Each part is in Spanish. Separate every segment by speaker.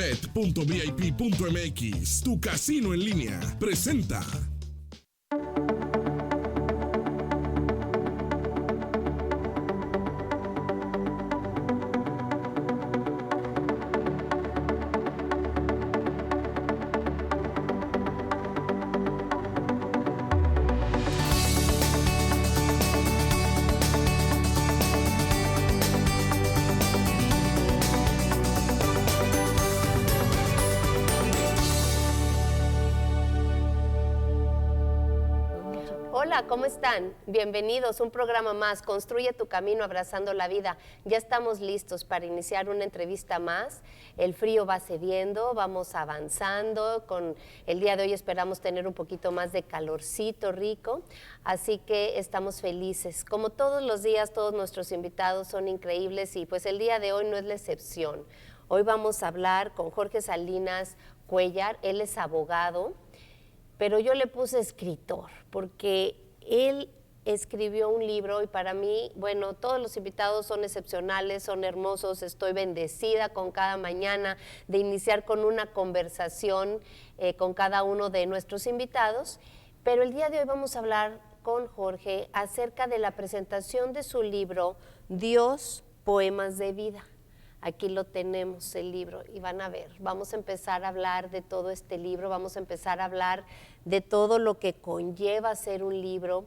Speaker 1: Bet.vip.mx, tu casino en línea, presenta.
Speaker 2: Hola, ¿cómo están? Bienvenidos a un programa más, Construye tu camino abrazando la vida. Ya estamos listos para iniciar una entrevista más. El frío va cediendo, vamos avanzando. Con el día de hoy esperamos tener un poquito más de calorcito rico, así que estamos felices. Como todos los días, todos nuestros invitados son increíbles y pues el día de hoy no es la excepción. Hoy vamos a hablar con Jorge Salinas Cuéllar, él es abogado, pero yo le puse escritor, porque él escribió un libro y para mí, bueno, todos los invitados son excepcionales, son hermosos, estoy bendecida con cada mañana de iniciar con una conversación con cada uno de nuestros invitados, pero el día de hoy vamos a hablar con Jorge acerca de la presentación de su libro, Dios, Poemas de Vida. Aquí lo tenemos, el libro, y van a ver, vamos a empezar a hablar de todo este libro, vamos a empezar a hablar de todo lo que conlleva ser un libro.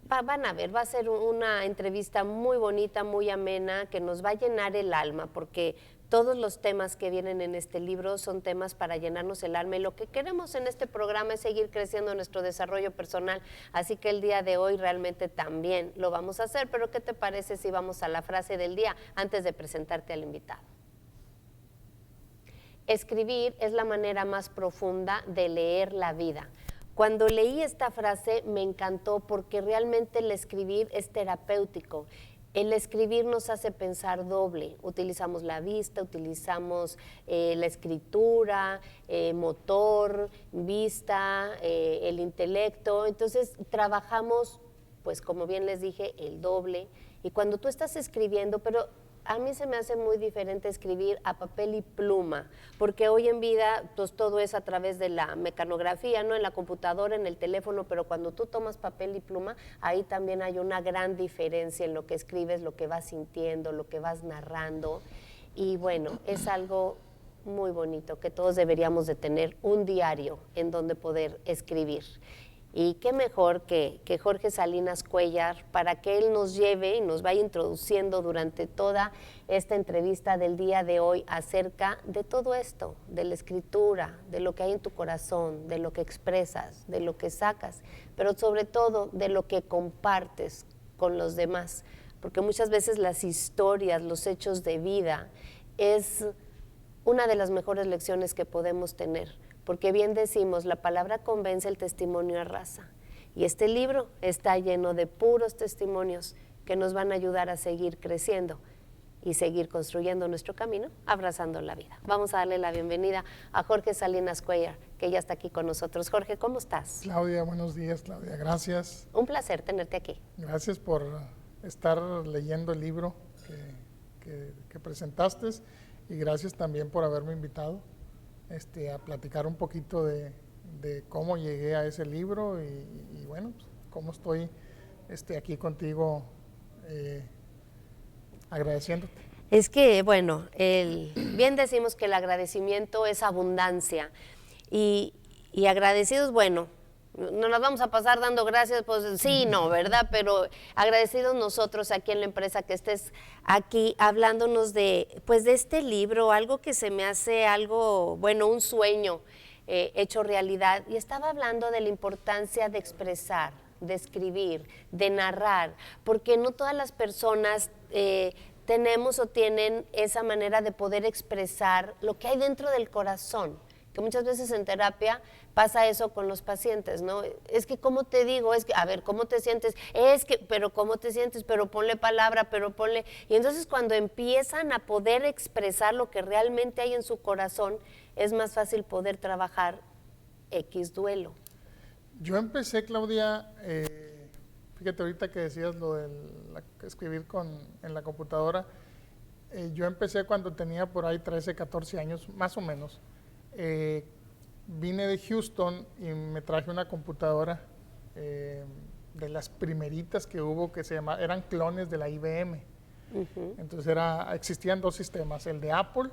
Speaker 2: Van a ver, va a ser una entrevista muy bonita, muy amena, que nos va a llenar el alma, porque todos los temas que vienen en este libro son temas para llenarnos el alma y lo que queremos en este programa es seguir creciendo nuestro desarrollo personal, así que el día de hoy realmente también lo vamos a hacer, pero ¿qué te parece si vamos a la frase del día antes de presentarte al invitado? Escribir es la manera más profunda de leer la vida. Cuando leí esta frase me encantó porque realmente el escribir es terapéutico. El escribir nos hace pensar doble, utilizamos la vista, utilizamos la escritura, motor, vista, el intelecto, entonces trabajamos, pues como bien les dije, el doble, y cuando tú estás escribiendo, pero a mí se me hace muy diferente escribir a papel y pluma, porque hoy en vida pues todo es a través de la mecanografía, ¿no? En la computadora, en el teléfono, pero cuando tú tomas papel y pluma, ahí también hay una gran diferencia en lo que escribes, lo que vas sintiendo, lo que vas narrando, y bueno, es algo muy bonito que todos deberíamos de tener un diario en donde poder escribir. Y qué mejor que Jorge Salinas Cuéllar para que él nos lleve y nos vaya introduciendo durante toda esta entrevista del día de hoy acerca de todo esto, de la escritura, de lo que hay en tu corazón, de lo que expresas, de lo que sacas, pero sobre todo de lo que compartes con los demás, porque muchas veces las historias, los hechos de vida es una de las mejores lecciones que podemos tener, porque bien decimos, la palabra convence, el testimonio arrasa. Y este libro está lleno de puros testimonios que nos van a ayudar a seguir creciendo y seguir construyendo nuestro camino, abrazando la vida. Vamos a darle la bienvenida a Jorge Salinas Cuéllar, que ya está aquí con nosotros. Jorge, ¿cómo estás?
Speaker 3: Claudia, buenos días, Claudia, gracias.
Speaker 2: Un placer tenerte aquí.
Speaker 3: Gracias por estar leyendo el libro que presentaste y gracias también por haberme invitado a platicar un poquito de cómo llegué a ese libro y bueno, pues, cómo estoy aquí contigo agradeciéndote.
Speaker 2: Es que, bueno, bien decimos que el agradecimiento es abundancia y agradecidos, bueno, no nos vamos a pasar dando gracias, pues sí, no, ¿verdad? Pero agradecidos nosotros aquí en la empresa que estés aquí hablándonos de, pues de este libro, algo que se me hace algo, bueno, un sueño hecho realidad. Y estaba hablando de la importancia de expresar, de escribir, de narrar, porque no todas las personas tenemos o tienen esa manera de poder expresar lo que hay dentro del corazón, que muchas veces en terapia pasa eso con los pacientes, ¿no? Es que, ¿cómo te digo? Es que, a ver, ¿cómo te sientes? Es que, pero ¿cómo te sientes? Pero ponle palabra, pero ponle... Y entonces cuando empiezan a poder expresar lo que realmente hay en su corazón, es más fácil poder trabajar X duelo.
Speaker 3: Yo empecé, Claudia, fíjate ahorita que decías lo de escribir en la computadora, Yo empecé cuando tenía por ahí 13, 14 años, más o menos. Vine de Houston y me traje una computadora de las primeritas que hubo, que eran clones de la IBM. Entonces existían dos sistemas, el de Apple,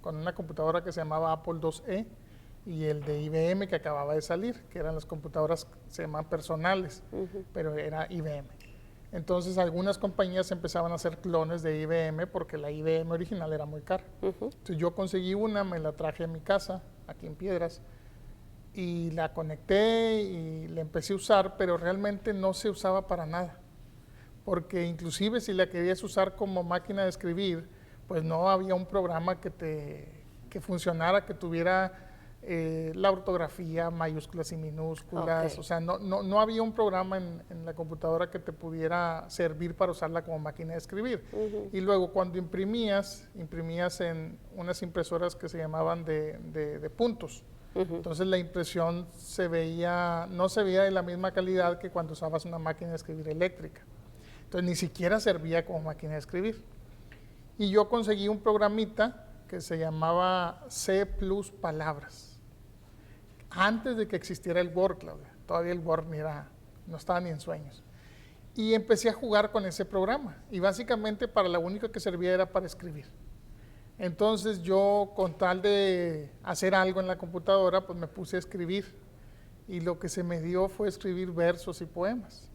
Speaker 3: con una computadora que se llamaba Apple IIe, y el de IBM que acababa de salir, que eran las computadoras que se llamaban personales, pero era IBM. Entonces algunas compañías empezaban a hacer clones de IBM porque la IBM original era muy cara. Entonces yo conseguí una, me la traje a mi casa, aquí en Piedras, y la conecté y la empecé a usar, pero realmente no se usaba para nada. Porque inclusive si la querías usar como máquina de escribir, pues no había un programa que funcionara, que tuviera la ortografía, mayúsculas y minúsculas. O sea, no había un programa en la computadora que te pudiera servir para usarla como máquina de escribir. Y luego cuando imprimías en unas impresoras que se llamaban de puntos. Entonces la impresión no se veía de la misma calidad que cuando usabas una máquina de escribir eléctrica. Entonces ni siquiera servía como máquina de escribir. Y yo conseguí un programita que se llamaba C+ Palabras. Antes de que existiera el Word, Claudia. Todavía el Word no estaba ni en sueños. Y empecé a jugar con ese programa. Y básicamente para lo único que servía era para escribir. Entonces yo, con tal de hacer algo en la computadora, pues me puse a escribir. Y lo que se me dio fue escribir versos y poemas.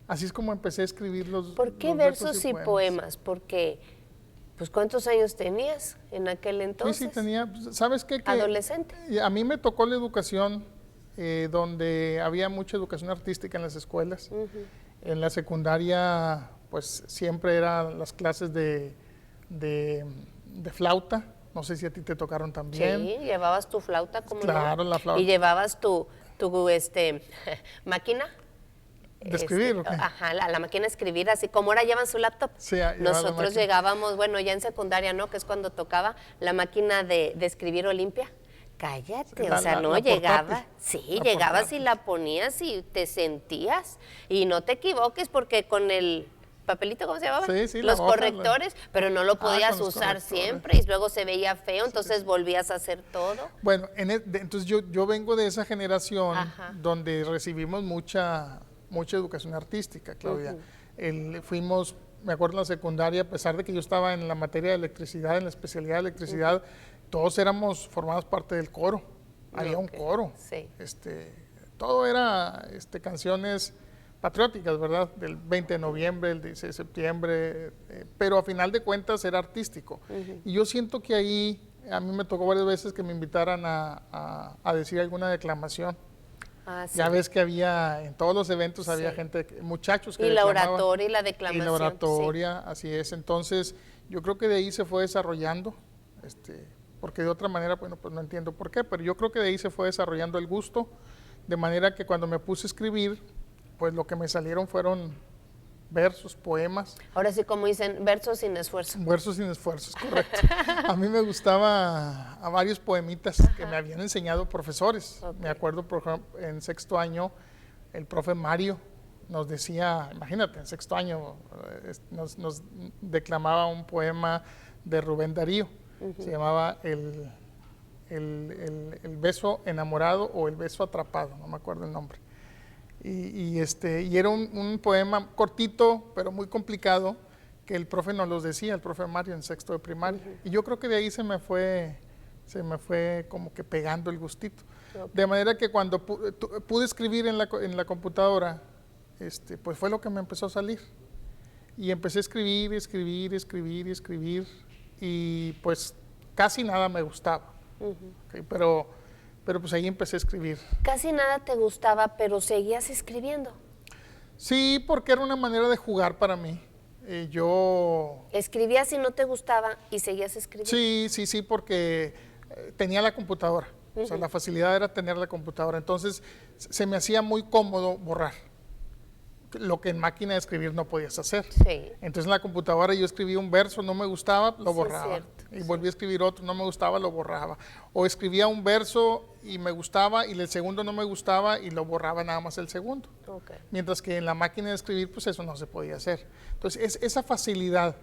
Speaker 3: Así es como empecé a escribir los
Speaker 2: ¿Por qué versos y poemas? Porque, pues, ¿cuántos años tenías en aquel entonces?
Speaker 3: Sí, tenía, ¿sabes qué?
Speaker 2: Adolescente.
Speaker 3: A mí me tocó la educación donde había mucha educación artística en las escuelas. En la secundaria, pues, siempre eran las clases de flauta. No sé si a ti te tocaron también.
Speaker 2: Sí, llevabas tu flauta, como
Speaker 3: claro, la flauta.
Speaker 2: Y llevabas tu máquina.
Speaker 3: ¿De escribir o qué?
Speaker 2: Ajá, la máquina de escribir, así como ahora llevan su laptop.
Speaker 3: Sí,
Speaker 2: nosotros llegábamos, bueno, ya en secundaria, ¿no? Que es cuando tocaba la máquina de escribir Olimpia. Cállate, o sea, no, llegaba, sí, llegabas y la ponías y te sentías. Y no te equivoques porque con el papelito, ¿cómo se llamaba?
Speaker 3: Sí,
Speaker 2: los correctores, pero no lo podías usar siempre y luego se veía feo, entonces volvías a hacer todo.
Speaker 3: Bueno, entonces yo vengo de esa generación donde recibimos mucha educación artística, Claudia. Me acuerdo en la secundaria, a pesar de que yo estaba en la materia de electricidad, en la especialidad de electricidad, todos formamos parte del coro. Había un coro.
Speaker 2: Sí.
Speaker 3: Todo era canciones patrióticas, ¿verdad? Del 20 de noviembre, el 16 de septiembre, pero a final de cuentas era artístico. Y yo siento que ahí, a mí me tocó varias veces que me invitaran a decir alguna declamación.
Speaker 2: Sí.
Speaker 3: Ya ves que en todos los eventos había gente, muchachos que
Speaker 2: declamaban. Y la oratoria y la declamación.
Speaker 3: Y la oratoria, así es. Entonces, yo creo que de ahí se fue desarrollando, porque de otra manera, bueno, pues no entiendo por qué, pero yo creo que de ahí se fue desarrollando el gusto, de manera que cuando me puse a escribir, pues lo que me salieron fueron versos, poemas.
Speaker 2: Ahora sí, como dicen, versos sin esfuerzo.
Speaker 3: Versos sin esfuerzo, es correcto. A mí me gustaba a varios poemitas que me habían enseñado profesores. Me acuerdo, por ejemplo, en sexto año, el profe Mario nos decía, imagínate, en sexto año nos declamaba un poema de Rubén Darío. Se llamaba el beso enamorado o el beso atrapado, no me acuerdo el nombre. Y era un poema cortito, pero muy complicado, que el profe nos los decía, el profe Mario, en sexto de primaria. Y yo creo que de ahí se me fue como que pegando el gustito. De manera que cuando pude escribir en la computadora, pues fue lo que me empezó a salir. Y empecé a escribir, y pues casi nada me gustaba. Okay, pero pues ahí empecé a escribir.
Speaker 2: Casi nada te gustaba, pero seguías escribiendo.
Speaker 3: Sí, porque era una manera de jugar para mí.
Speaker 2: ¿Escribías y no te gustaba y seguías escribiendo?
Speaker 3: Sí, porque tenía la computadora. O sea, la facilidad era tener la computadora. Entonces, se me hacía muy cómodo borrar. Lo que en máquina de escribir no podías hacer.
Speaker 2: Sí.
Speaker 3: Entonces en la computadora yo escribía un verso, no me gustaba, lo borraba.
Speaker 2: Sí,
Speaker 3: y volví a escribir otro, no me gustaba, lo borraba. O escribía un verso y me gustaba y el segundo no me gustaba y lo borraba nada más el segundo.
Speaker 2: Okay.
Speaker 3: Mientras que en la máquina de escribir, pues eso no se podía hacer. Entonces esa facilidad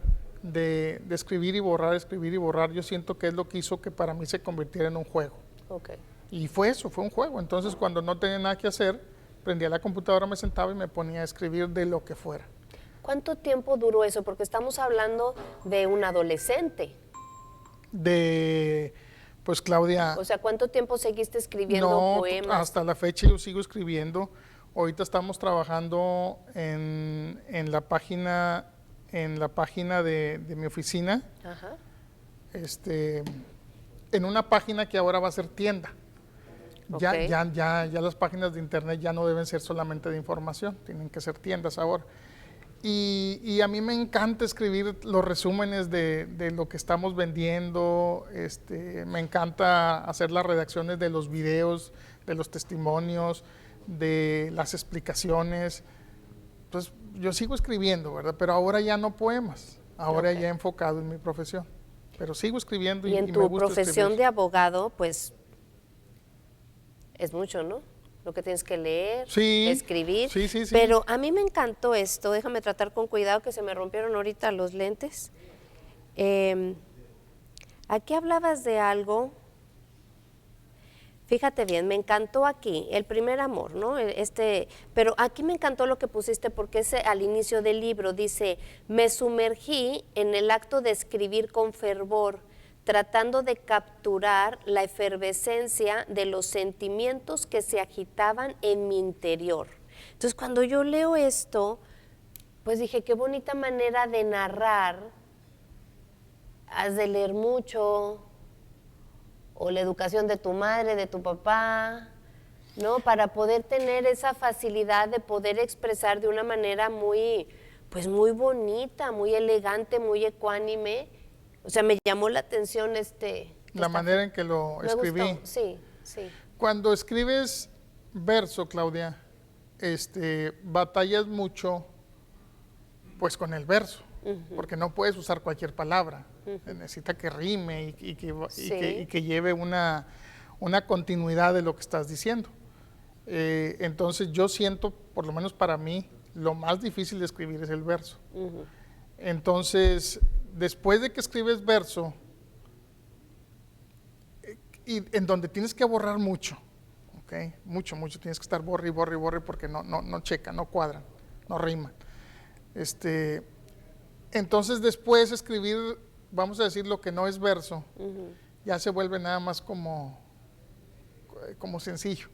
Speaker 3: de escribir y borrar, yo siento que es lo que hizo que para mí se convirtiera en un juego.
Speaker 2: Ok.
Speaker 3: Y fue eso, fue un juego. Entonces, cuando no tenía nada que hacer, prendía la computadora, me sentaba y me ponía a escribir de lo que fuera.
Speaker 2: ¿Cuánto tiempo duró eso? Porque estamos hablando de un adolescente.
Speaker 3: Pues Claudia...
Speaker 2: O sea, ¿cuánto tiempo seguiste escribiendo poemas?
Speaker 3: Hasta la fecha yo sigo escribiendo. Ahorita estamos trabajando en la página de mi oficina.
Speaker 2: Ajá.
Speaker 3: En una página que ahora va a ser tienda. Ya,
Speaker 2: Ok.
Speaker 3: ya las páginas de internet ya no deben ser solamente de información, tienen que ser tiendas ahora. Y a mí me encanta escribir los resúmenes de lo que estamos vendiendo, me encanta hacer las redacciones de los videos, de los testimonios, de las explicaciones. Entonces, yo sigo escribiendo, ¿verdad? Pero ahora ya no poemas, ahora ya enfocado en mi profesión. Pero sigo escribiendo
Speaker 2: Y en
Speaker 3: me
Speaker 2: tu
Speaker 3: gusta
Speaker 2: profesión
Speaker 3: escribir.
Speaker 2: de abogado, pues es mucho, ¿no? Lo que tienes que leer,
Speaker 3: Sí,
Speaker 2: escribir.
Speaker 3: sí.
Speaker 2: Pero a mí me encantó esto. Déjame tratar con cuidado que se me rompieron ahorita los lentes. Aquí hablabas de algo. Fíjate bien, me encantó aquí el primer amor, ¿no? Pero aquí me encantó lo que pusiste porque al inicio del libro dice, me sumergí en el acto de escribir con fervor, tratando de capturar la efervescencia de los sentimientos que se agitaban en mi interior. Entonces, cuando yo leo esto, pues dije, qué bonita manera de narrar. Has de leer mucho, o la educación de tu madre, de tu papá, ¿no? Para poder tener esa facilidad de poder expresar de una manera muy, pues muy bonita, muy elegante, muy ecuánime. O sea, me llamó la atención
Speaker 3: La manera en que lo
Speaker 2: me
Speaker 3: escribí.
Speaker 2: gustó. Sí, sí.
Speaker 3: Cuando escribes verso, Claudia, batallas mucho pues con el verso, porque no puedes usar cualquier palabra. Necesita que rime y que lleve una continuidad de lo que estás diciendo. Entonces yo siento, por lo menos para mí, lo más difícil de escribir es el verso. Entonces, después de que escribes verso, y en donde tienes que borrar mucho, ¿okay? Mucho, tienes que estar borre porque no checa, no cuadran, no riman. Entonces después escribir, vamos a decir, lo que no es verso, ya se vuelve nada más como sencillo.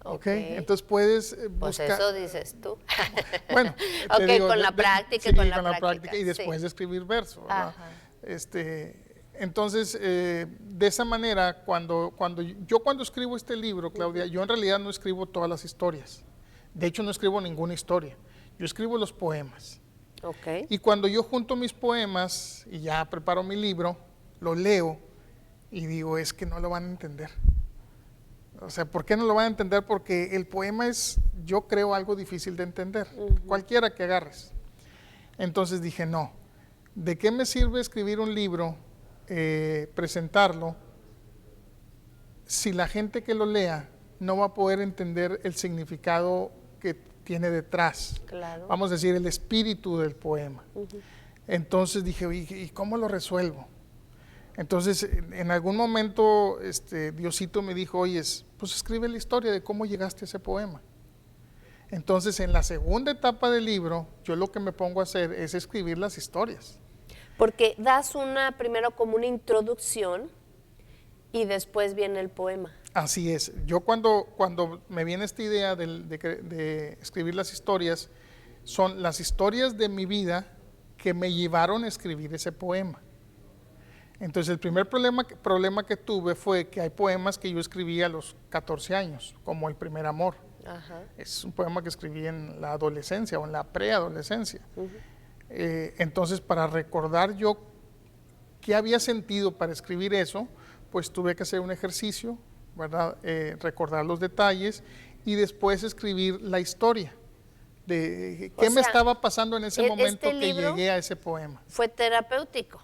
Speaker 3: Okay. Entonces puedes buscar...
Speaker 2: Pues eso dices tú.
Speaker 3: Bueno,
Speaker 2: ok,
Speaker 3: digo,
Speaker 2: con la práctica,
Speaker 3: sí,
Speaker 2: con la práctica.
Speaker 3: Y después
Speaker 2: sí.
Speaker 3: de escribir verso, ¿verdad?
Speaker 2: Ajá.
Speaker 3: Entonces, de esa manera, cuando escribo este libro, Claudia, yo en realidad no escribo todas las historias. De hecho, no escribo ninguna historia. Yo escribo los poemas.
Speaker 2: Okay.
Speaker 3: Y cuando yo junto mis poemas y ya preparo mi libro, lo leo y digo, es que no lo van a entender. O sea, ¿por qué no lo van a entender? Porque el poema es, yo creo, algo difícil de entender, cualquiera que agarres. Entonces dije, no, ¿de qué me sirve escribir un libro, presentarlo, si la gente que lo lea no va a poder entender el significado que tiene detrás?
Speaker 2: Claro.
Speaker 3: Vamos a decir, el espíritu del poema. Entonces dije, ¿y cómo lo resuelvo? Entonces, en algún momento, Diosito me dijo, oye, pues escribe la historia de cómo llegaste a ese poema. Entonces, en la segunda etapa del libro, yo lo que me pongo a hacer es escribir las historias.
Speaker 2: Porque das primero como una introducción y después viene el poema.
Speaker 3: Así es. Yo cuando me viene esta idea de escribir las historias, son las historias de mi vida que me llevaron a escribir ese poema. Entonces, el primer problema que tuve fue que hay poemas que yo escribí a los 14 años, como El primer amor.
Speaker 2: Ajá.
Speaker 3: Es un poema que escribí en la adolescencia o en la preadolescencia. Entonces, para recordar yo qué había sentido para escribir eso, pues tuve que hacer un ejercicio, ¿verdad? Recordar los detalles y después escribir la historia de qué me estaba pasando en ese momento que llegué a ese poema.
Speaker 2: Fue terapéutico.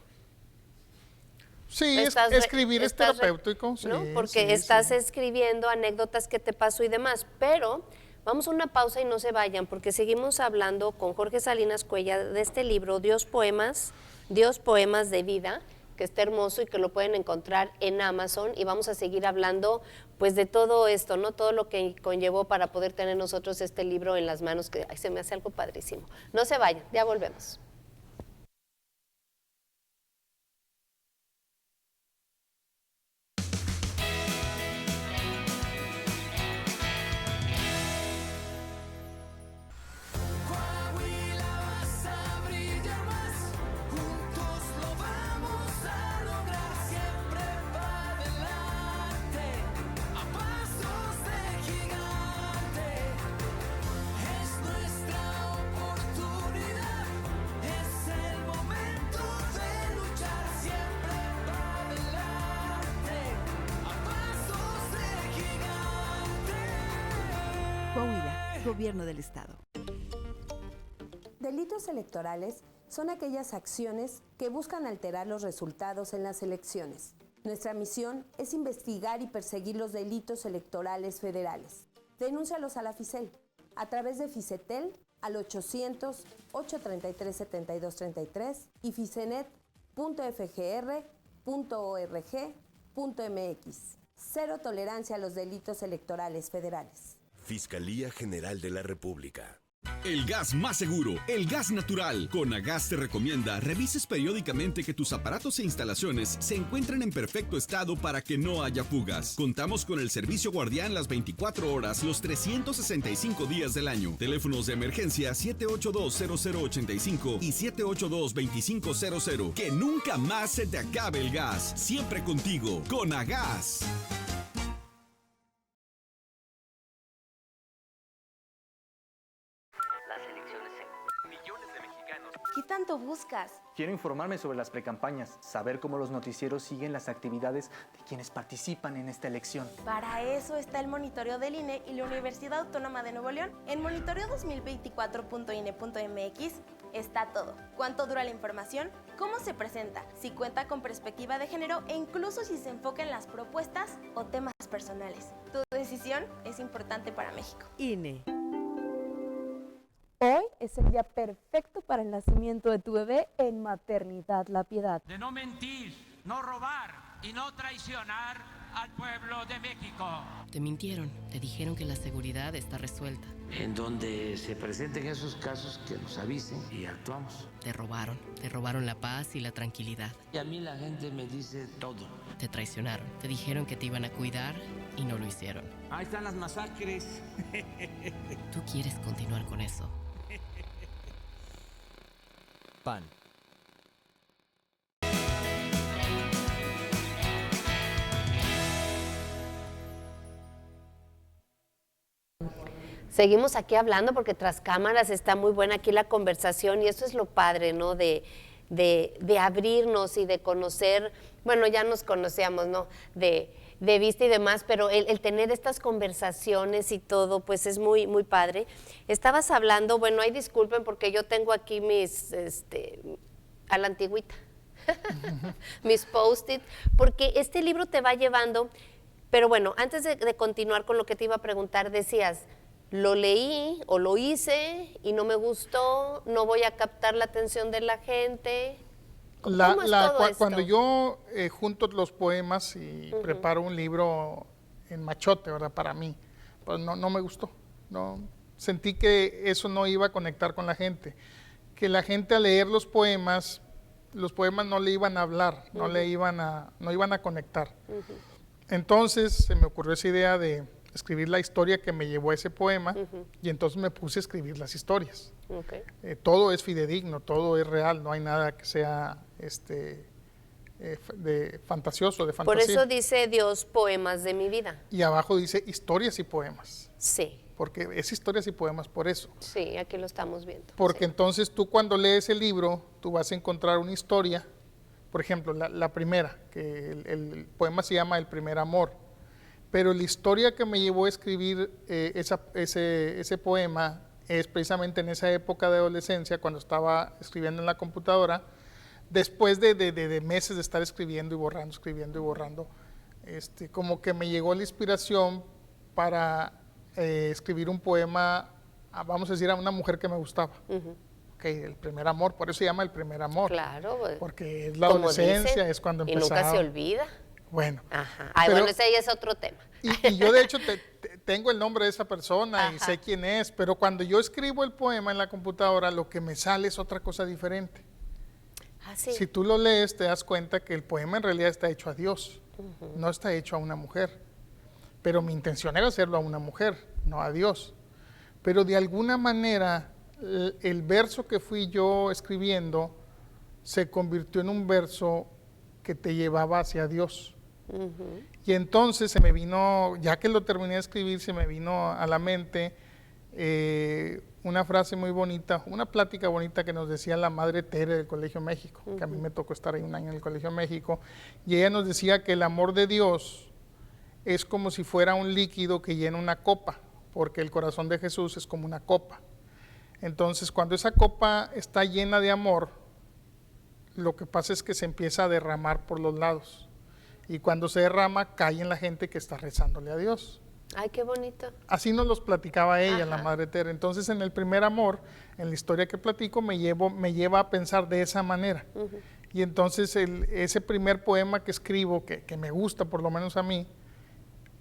Speaker 3: Sí, escribir es terapéutico. Sí,
Speaker 2: ¿no? Porque estás escribiendo anécdotas que te pasó y demás, pero Vamos a una pausa y no se vayan, porque seguimos hablando con Jorge Salinas Cuéllar de este libro, Dios Poemas de Vida, que está hermoso y que lo pueden encontrar en Amazon, y vamos a seguir hablando pues de todo esto, ¿no? Todo lo que conllevó para poder tener nosotros este libro en las manos, que ay, se me hace algo padrísimo. No se vayan, ya volvemos.
Speaker 4: Coahuila, Gobierno del Estado.
Speaker 5: Delitos electorales son aquellas acciones que buscan alterar los resultados en las elecciones. Nuestra misión es investigar y perseguir los delitos electorales federales. Denúncialos a la FICEL a través de FICETEL al 800-833-7233 y ficenet.fgr.org.mx. Cero tolerancia a los delitos electorales federales.
Speaker 6: Fiscalía General de la República.
Speaker 1: El gas más seguro, el gas natural. Conagas te recomienda revises periódicamente que tus aparatos e instalaciones se encuentren en perfecto estado para que no haya fugas. Contamos con el servicio guardián las 24 horas, los 365 días del año. Teléfonos de emergencia 782-0085 y 782-2500. Que nunca más se te acabe el gas. Siempre contigo, Conagas.
Speaker 7: ¿Qué tanto buscas?
Speaker 8: Quiero informarme sobre las precampañas, saber cómo los noticieros siguen las actividades de quienes participan en esta elección.
Speaker 7: Para eso está el monitoreo del INE y la Universidad Autónoma de Nuevo León. En monitoreo2024.ine.mx está todo. ¿Cuánto dura la información? ¿Cómo se presenta? Si cuenta con perspectiva de género e incluso si se enfoca en las propuestas o temas personales. Tu decisión es importante para México.
Speaker 4: INE.
Speaker 9: Hoy es el día perfecto para el nacimiento de tu bebé en Maternidad La Piedad.
Speaker 10: De no mentir, no robar y no traicionar al pueblo de México.
Speaker 11: Te mintieron, te dijeron que la seguridad está resuelta.
Speaker 12: En donde se presenten esos casos, que nos avisen y actuamos.
Speaker 11: Te robaron la paz y la tranquilidad.
Speaker 12: Y a mí la gente me dice todo.
Speaker 11: Te traicionaron, te dijeron que te iban a cuidar y no lo hicieron.
Speaker 12: Ahí están las masacres.
Speaker 11: Tú quieres continuar con eso.
Speaker 13: PAN.
Speaker 2: Seguimos aquí hablando porque tras cámaras está muy buena aquí la conversación y eso es lo padre, ¿no? De abrirnos y de conocer, bueno, ya nos conocíamos, ¿no? De vista y demás, pero el tener estas conversaciones y todo, pues es muy, muy padre. Estabas hablando, bueno, ahí disculpen porque yo tengo aquí mis, a la antigüita, mis post-it, porque este libro te va llevando, pero bueno, antes de continuar con lo que te iba a preguntar, decías, lo leí o lo hice y no me gustó, no voy a captar la atención de la gente.
Speaker 3: Cuando yo junto los poemas y preparo un libro en machote, ¿verdad? Para mí, pues no me gustó. No, sentí que eso no iba a conectar con la gente. Que la gente al leer los poemas no le iban a hablar, no iban a conectar. Entonces se me ocurrió esa idea de escribir la historia que me llevó a ese poema y entonces me puse a escribir las historias. Todo es fidedigno, todo es real, no hay nada que sea de fantasioso, de fantasía.
Speaker 2: Por eso dice Dios, poemas de mi vida.
Speaker 3: Y abajo dice historias y poemas.
Speaker 2: Sí.
Speaker 3: Porque es historias y poemas por eso.
Speaker 2: Sí, aquí lo estamos viendo.
Speaker 3: Porque entonces tú cuando lees el libro, tú vas a encontrar una historia, por ejemplo, la primera, que el poema se llama El primer amor. Pero la historia que me llevó a escribir ese poema es precisamente en esa época de adolescencia, cuando estaba escribiendo en la computadora, después de meses de estar escribiendo y borrando, como que me llegó la inspiración para escribir un poema, vamos a decir, a una mujer que me gustaba. El primer amor, por eso se llama El primer amor.
Speaker 2: Claro.
Speaker 3: Porque es la adolescencia, es cuando empezaba.
Speaker 2: Y nunca se olvida.
Speaker 3: Bueno.
Speaker 2: Ajá. Bueno, ese ya es otro tema.
Speaker 3: Y yo de hecho tengo el nombre de esa persona y sé quién es, pero cuando yo escribo el poema en la computadora, lo que me sale es otra cosa diferente.
Speaker 2: ¿Sí?
Speaker 3: Si tú lo lees, te das cuenta que el poema en realidad está hecho a Dios, no está hecho a una mujer. Pero mi intención era hacerlo a una mujer, no a Dios. Pero de alguna manera, el verso que fui yo escribiendo se convirtió en un verso que te llevaba hacia Dios. Y entonces se me vino, ya que lo terminé de escribir, se me vino a la mente una frase muy bonita, una plática bonita que nos decía la Madre Tere del Colegio México, que a mí me tocó estar ahí un año en el Colegio México, y ella nos decía que el amor de Dios es como si fuera un líquido que llena una copa, porque el corazón de Jesús es como una copa. Entonces, cuando esa copa está llena de amor, lo que pasa es que se empieza a derramar por los lados. Y cuando se derrama, cae en la gente que está rezándole a Dios.
Speaker 2: Ay, qué bonito.
Speaker 3: Así nos los platicaba ella, la Madre Tere. Entonces, en el primer amor, en la historia que platico, me lleva a pensar de esa manera. Y entonces, ese primer poema que escribo, que me gusta, por lo menos a mí,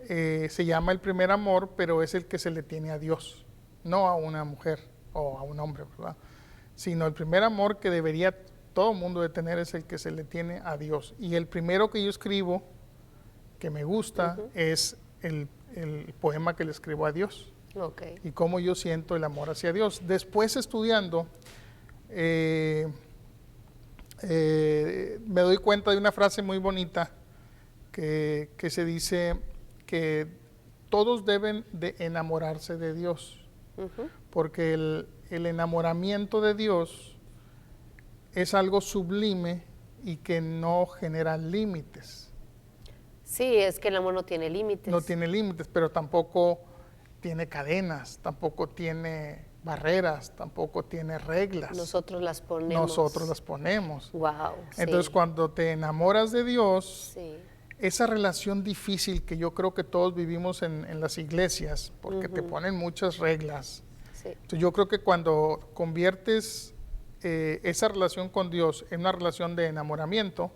Speaker 3: se llama El primer amor, pero es el que se le tiene a Dios, no a una mujer o a un hombre, ¿verdad? Sino el primer amor que debería todo mundo de tener es el que se le tiene a Dios. Y el primero que yo escribo, que me gusta, es el poema que le escribo a Dios. Y cómo yo siento el amor hacia Dios. Después estudiando, me doy cuenta de una frase muy bonita que se dice que todos deben de enamorarse de Dios, porque el enamoramiento de Dios es algo sublime y que no genera límites.
Speaker 2: Sí, es que el amor no tiene límites.
Speaker 3: No tiene límites, pero tampoco tiene cadenas, tampoco tiene barreras, tampoco tiene reglas.
Speaker 2: Nosotros las ponemos.
Speaker 3: Nosotros las ponemos.
Speaker 2: Wow.
Speaker 3: Entonces, cuando te enamoras de Dios,
Speaker 2: sí,
Speaker 3: esa relación difícil que yo creo que todos vivimos en las iglesias, porque te ponen muchas reglas.
Speaker 2: Sí.
Speaker 3: Entonces, yo creo que cuando conviertes esa relación con Dios en una relación de enamoramiento,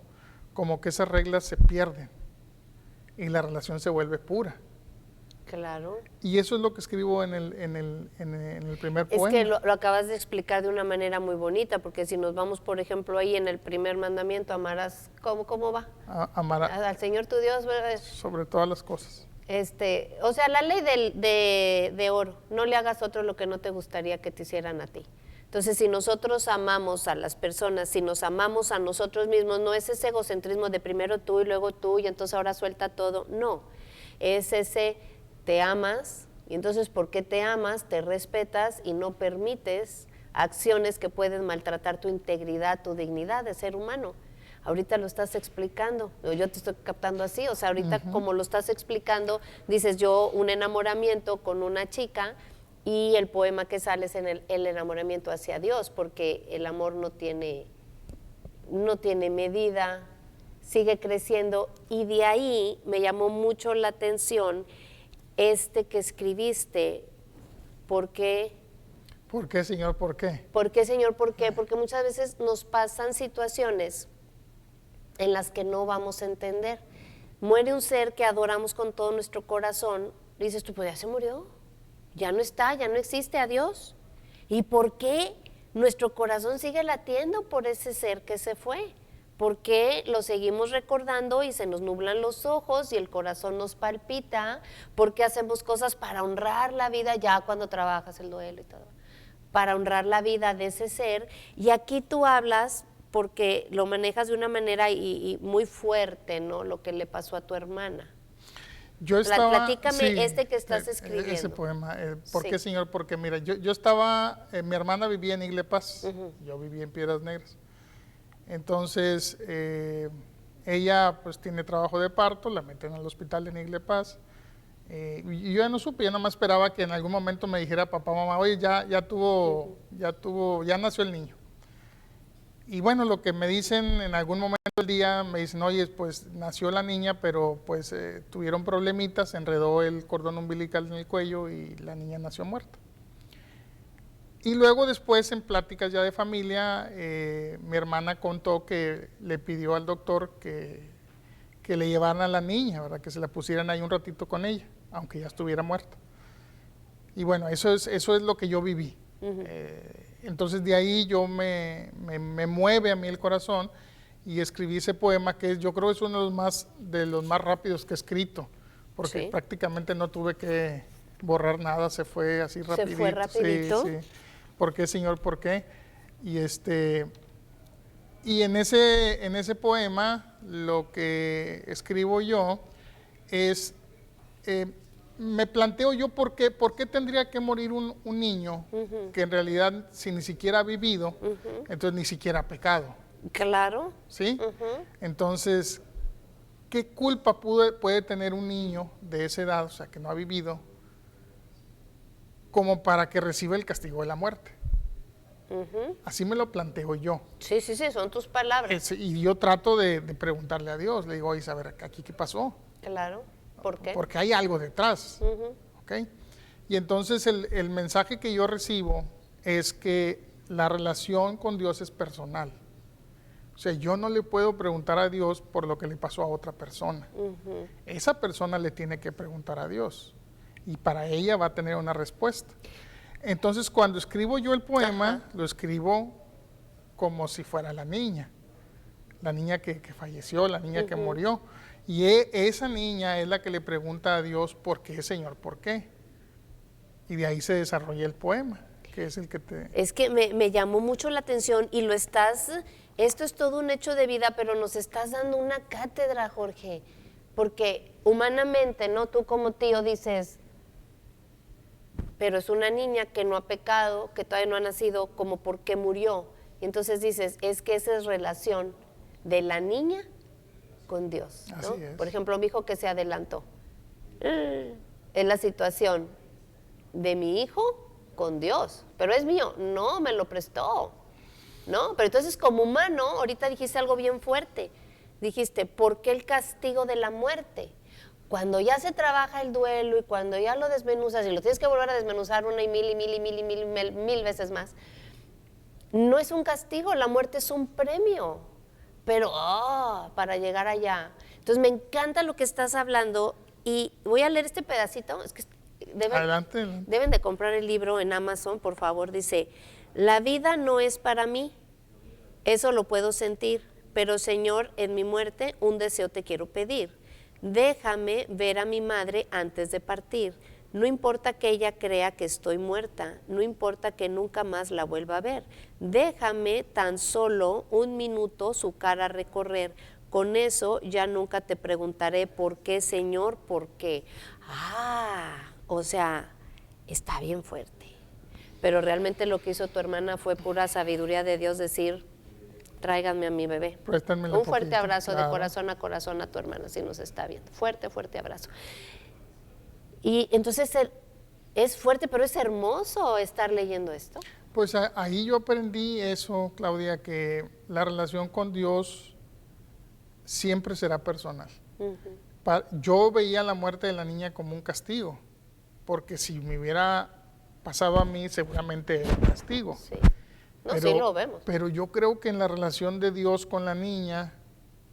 Speaker 3: como que esas reglas se pierden y la relación se vuelve pura.
Speaker 2: Claro.
Speaker 3: Y eso es lo que escribo en el primer poema.
Speaker 2: Es que lo acabas de explicar de una manera muy bonita, porque si nos vamos, por ejemplo, ahí en el primer mandamiento, amarás, ¿cómo va? Al Señor tu Dios, ¿verdad?
Speaker 3: Sobre todas las cosas.
Speaker 2: O sea, la ley de oro, no le hagas a otro lo que no te gustaría que te hicieran a ti. Entonces, si nosotros amamos a las personas, si nos amamos a nosotros mismos, no es ese egocentrismo de primero tú y luego tú y entonces ahora suelta todo, no. Es ese, te amas y entonces ¿por qué te amas? Te respetas y no permites acciones que pueden maltratar tu integridad, tu dignidad de ser humano. Ahorita lo estás explicando, yo te estoy captando así, o sea, ahorita como lo estás explicando, dices yo un enamoramiento con una chica, y el poema que sale es en el enamoramiento hacia Dios, porque el amor no tiene medida, sigue creciendo. Y de ahí me llamó mucho la atención que escribiste, ¿por qué?
Speaker 3: ¿Por qué, Señor? ¿Por qué?
Speaker 2: ¿Por qué, Señor? ¿Por qué? Porque muchas veces nos pasan situaciones en las que no vamos a entender. Muere un ser que adoramos con todo nuestro corazón, dices tú, pues ya se murió. Ya no está, ya no existe, adiós. ¿Y por qué nuestro corazón sigue latiendo por ese ser que se fue? ¿Por qué lo seguimos recordando y se nos nublan los ojos y el corazón nos palpita? ¿Por qué hacemos cosas para honrar la vida ya cuando trabajas el duelo y todo? Para honrar la vida de ese ser. Y aquí tú hablas porque lo manejas de una manera y muy fuerte, ¿no? Lo que le pasó a tu hermana.
Speaker 3: Yo estaba,
Speaker 2: platícame que estás escribiendo.
Speaker 3: Ese poema, ¿por qué,
Speaker 2: sí,
Speaker 3: Señor? Porque mira, yo estaba, mi hermana vivía en Igle Paz, yo vivía en Piedras Negras. Entonces, ella pues tiene trabajo de parto, la meten al hospital en Igle Paz. Y yo ya no supe, yo nada más esperaba que en algún momento me dijera papá, mamá, oye, ya nació el niño. Y bueno, lo que me dicen en algún momento el día me dicen, oye, pues nació la niña, pero pues tuvieron problemitas, se enredó el cordón umbilical en el cuello y la niña nació muerta. Y luego después, en pláticas ya de familia, mi hermana contó que le pidió al doctor que le llevaran a la niña, ¿verdad? Que se la pusieran ahí un ratito con ella, aunque ya estuviera muerta. Y bueno, eso es lo que yo viví. Entonces de ahí yo me mueve a mí el corazón y escribí ese poema que yo creo es uno de los más rápidos que he escrito, porque prácticamente no tuve que borrar nada, se fue así rapidito.
Speaker 2: ¿Se fue rapidito?
Speaker 3: Sí. ¿Por qué, Señor? ¿Por qué? Y en ese poema lo que escribo yo es, me planteo yo por qué tendría que morir un niño que en realidad si ni siquiera ha vivido, entonces ni siquiera ha pecado.
Speaker 2: Claro.
Speaker 3: ¿Sí? Entonces, ¿qué culpa puede tener un niño de esa edad, o sea, que no ha vivido, como para que reciba el castigo de la muerte? Así me lo planteo yo.
Speaker 2: Sí, son tus palabras.
Speaker 3: Y yo trato de preguntarle a Dios, le digo, oye, a ver, ¿aquí qué pasó?
Speaker 2: Claro, ¿por qué?
Speaker 3: Porque hay algo detrás, ¿ok? Y entonces el mensaje que yo recibo es que la relación con Dios es personal. O sea, yo no le puedo preguntar a Dios por lo que le pasó a otra persona. Esa persona le tiene que preguntar a Dios y para ella va a tener una respuesta. Entonces, cuando escribo yo el poema, lo escribo como si fuera la niña que falleció, la niña que murió. Y esa niña es la que le pregunta a Dios, ¿por qué, Señor? ¿Por qué? Y de ahí se desarrolla el poema, que es el que te...
Speaker 2: Es que me llamó mucho la atención y esto es todo un hecho de vida, pero nos estás dando una cátedra, Jorge, porque humanamente, ¿no? Tú como tío dices, pero es una niña que no ha pecado, que todavía no ha nacido, como por qué murió. Y entonces dices, es que esa es relación de la niña con Dios, ¿no?
Speaker 3: Así es.
Speaker 2: Por ejemplo, mi hijo que se adelantó. Es la situación de mi hijo con Dios, pero es mío, no, me lo prestó, ¿no? Pero entonces como humano, ahorita dijiste algo bien fuerte, dijiste, ¿por qué el castigo de la muerte? Cuando ya se trabaja el duelo y cuando ya lo desmenuzas y lo tienes que volver a desmenuzar una y mil veces más, no es un castigo, la muerte es un premio, pero para llegar allá. Entonces me encanta lo que estás hablando y voy a leer este pedacito, es que
Speaker 3: Adelante.
Speaker 2: deben de comprar el libro en Amazon, por favor. Dice, la vida no es para mí, eso lo puedo sentir, pero Señor, en mi muerte un deseo te quiero pedir. Déjame ver a mi madre antes de partir. No importa que ella crea que estoy muerta, no importa que nunca más la vuelva a ver. Déjame tan solo un minuto su cara recorrer. Con eso ya nunca te preguntaré por qué, Señor, por qué. O sea, está bien fuerte. Pero realmente lo que hizo tu hermana fue pura sabiduría de Dios, decir, tráiganme a mi bebé. Un fuerte abrazo, claro, de corazón a tu hermana, si nos está viendo. Fuerte, fuerte abrazo. Y entonces es fuerte, pero es hermoso estar leyendo esto.
Speaker 3: Pues ahí yo aprendí eso, Claudia, que la relación con Dios siempre será personal. Yo veía la muerte de la niña como un castigo, porque si me hubiera pasado a mí, seguramente era un castigo.
Speaker 2: Sí. Sí lo vemos.
Speaker 3: Pero yo creo que en la relación de Dios con la niña,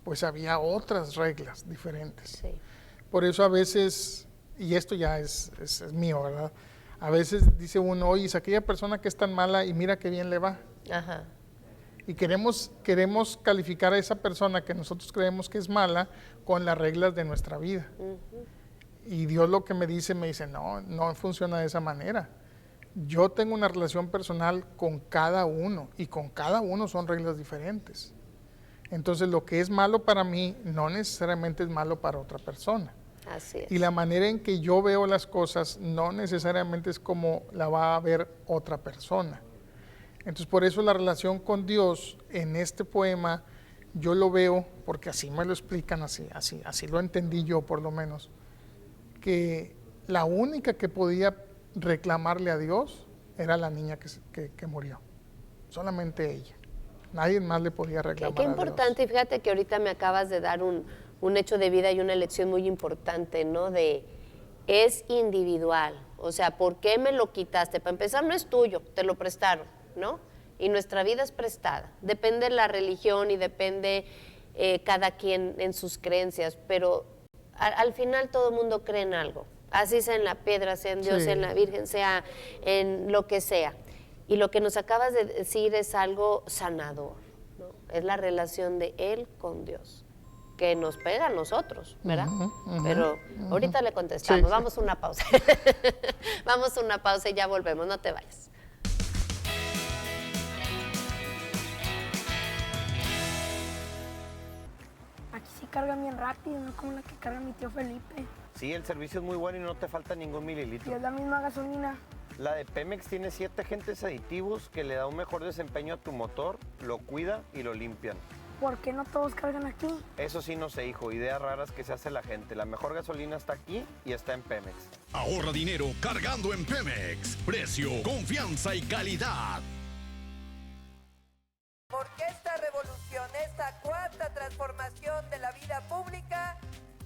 Speaker 3: pues había otras reglas diferentes.
Speaker 2: Sí.
Speaker 3: Por eso a veces, y esto ya es mío, ¿verdad? A veces dice uno, oye, es aquella persona que es tan mala y mira qué bien le va.
Speaker 2: Ajá.
Speaker 3: Y queremos calificar a esa persona que nosotros creemos que es mala con las reglas de nuestra vida. Y Dios lo que me dice, no funciona de esa manera. Yo tengo una relación personal con cada uno y con cada uno son reglas diferentes. Entonces lo que es malo para mí no necesariamente es malo para otra persona.
Speaker 2: Así es.
Speaker 3: Y la manera en que yo veo las cosas no necesariamente es como la va a ver otra persona. Entonces por eso la relación con Dios en este poema yo lo veo, porque así me lo explican, así lo entendí yo por lo menos, que la única que podía reclamarle a Dios era la niña que murió, solamente ella. nadie más le podía reclamar.
Speaker 2: Qué importante, y fíjate que ahorita me acabas de dar un hecho de vida y una lección muy importante, ¿no? Es individual, o sea, ¿por qué me lo quitaste? Para empezar, no es tuyo, te lo prestaron, ¿no? Y nuestra vida es prestada, depende de la religión y depende cada quien en sus creencias, pero al final todo el mundo cree en algo, así sea en la piedra, sea en Dios, sea en la Virgen, sea en lo que sea. Y lo que nos acabas de decir es algo sanador, ¿no? Es la relación de Él con Dios, que nos pega a nosotros, ¿verdad? Pero ahorita le contestamos, vamos a una pausa. Vamos a una pausa y ya volvemos, no te vayas.
Speaker 13: Aquí sí carga bien rápido, no como la que carga mi tío Felipe.
Speaker 14: Sí, el servicio es muy bueno y no te falta ningún mililitro.
Speaker 13: Y es la misma gasolina.
Speaker 14: La de Pemex tiene 7 agentes aditivos que le da un mejor desempeño a tu motor, lo cuida y lo limpian.
Speaker 13: ¿Por qué no todos cargan aquí?
Speaker 14: Eso sí no sé, hijo, ideas raras que se hace la gente. La mejor gasolina está aquí y está en Pemex.
Speaker 15: Ahorra dinero cargando en Pemex. Precio, confianza y calidad.
Speaker 16: Porque esta revolución, esta cuarta transformación de la vida pública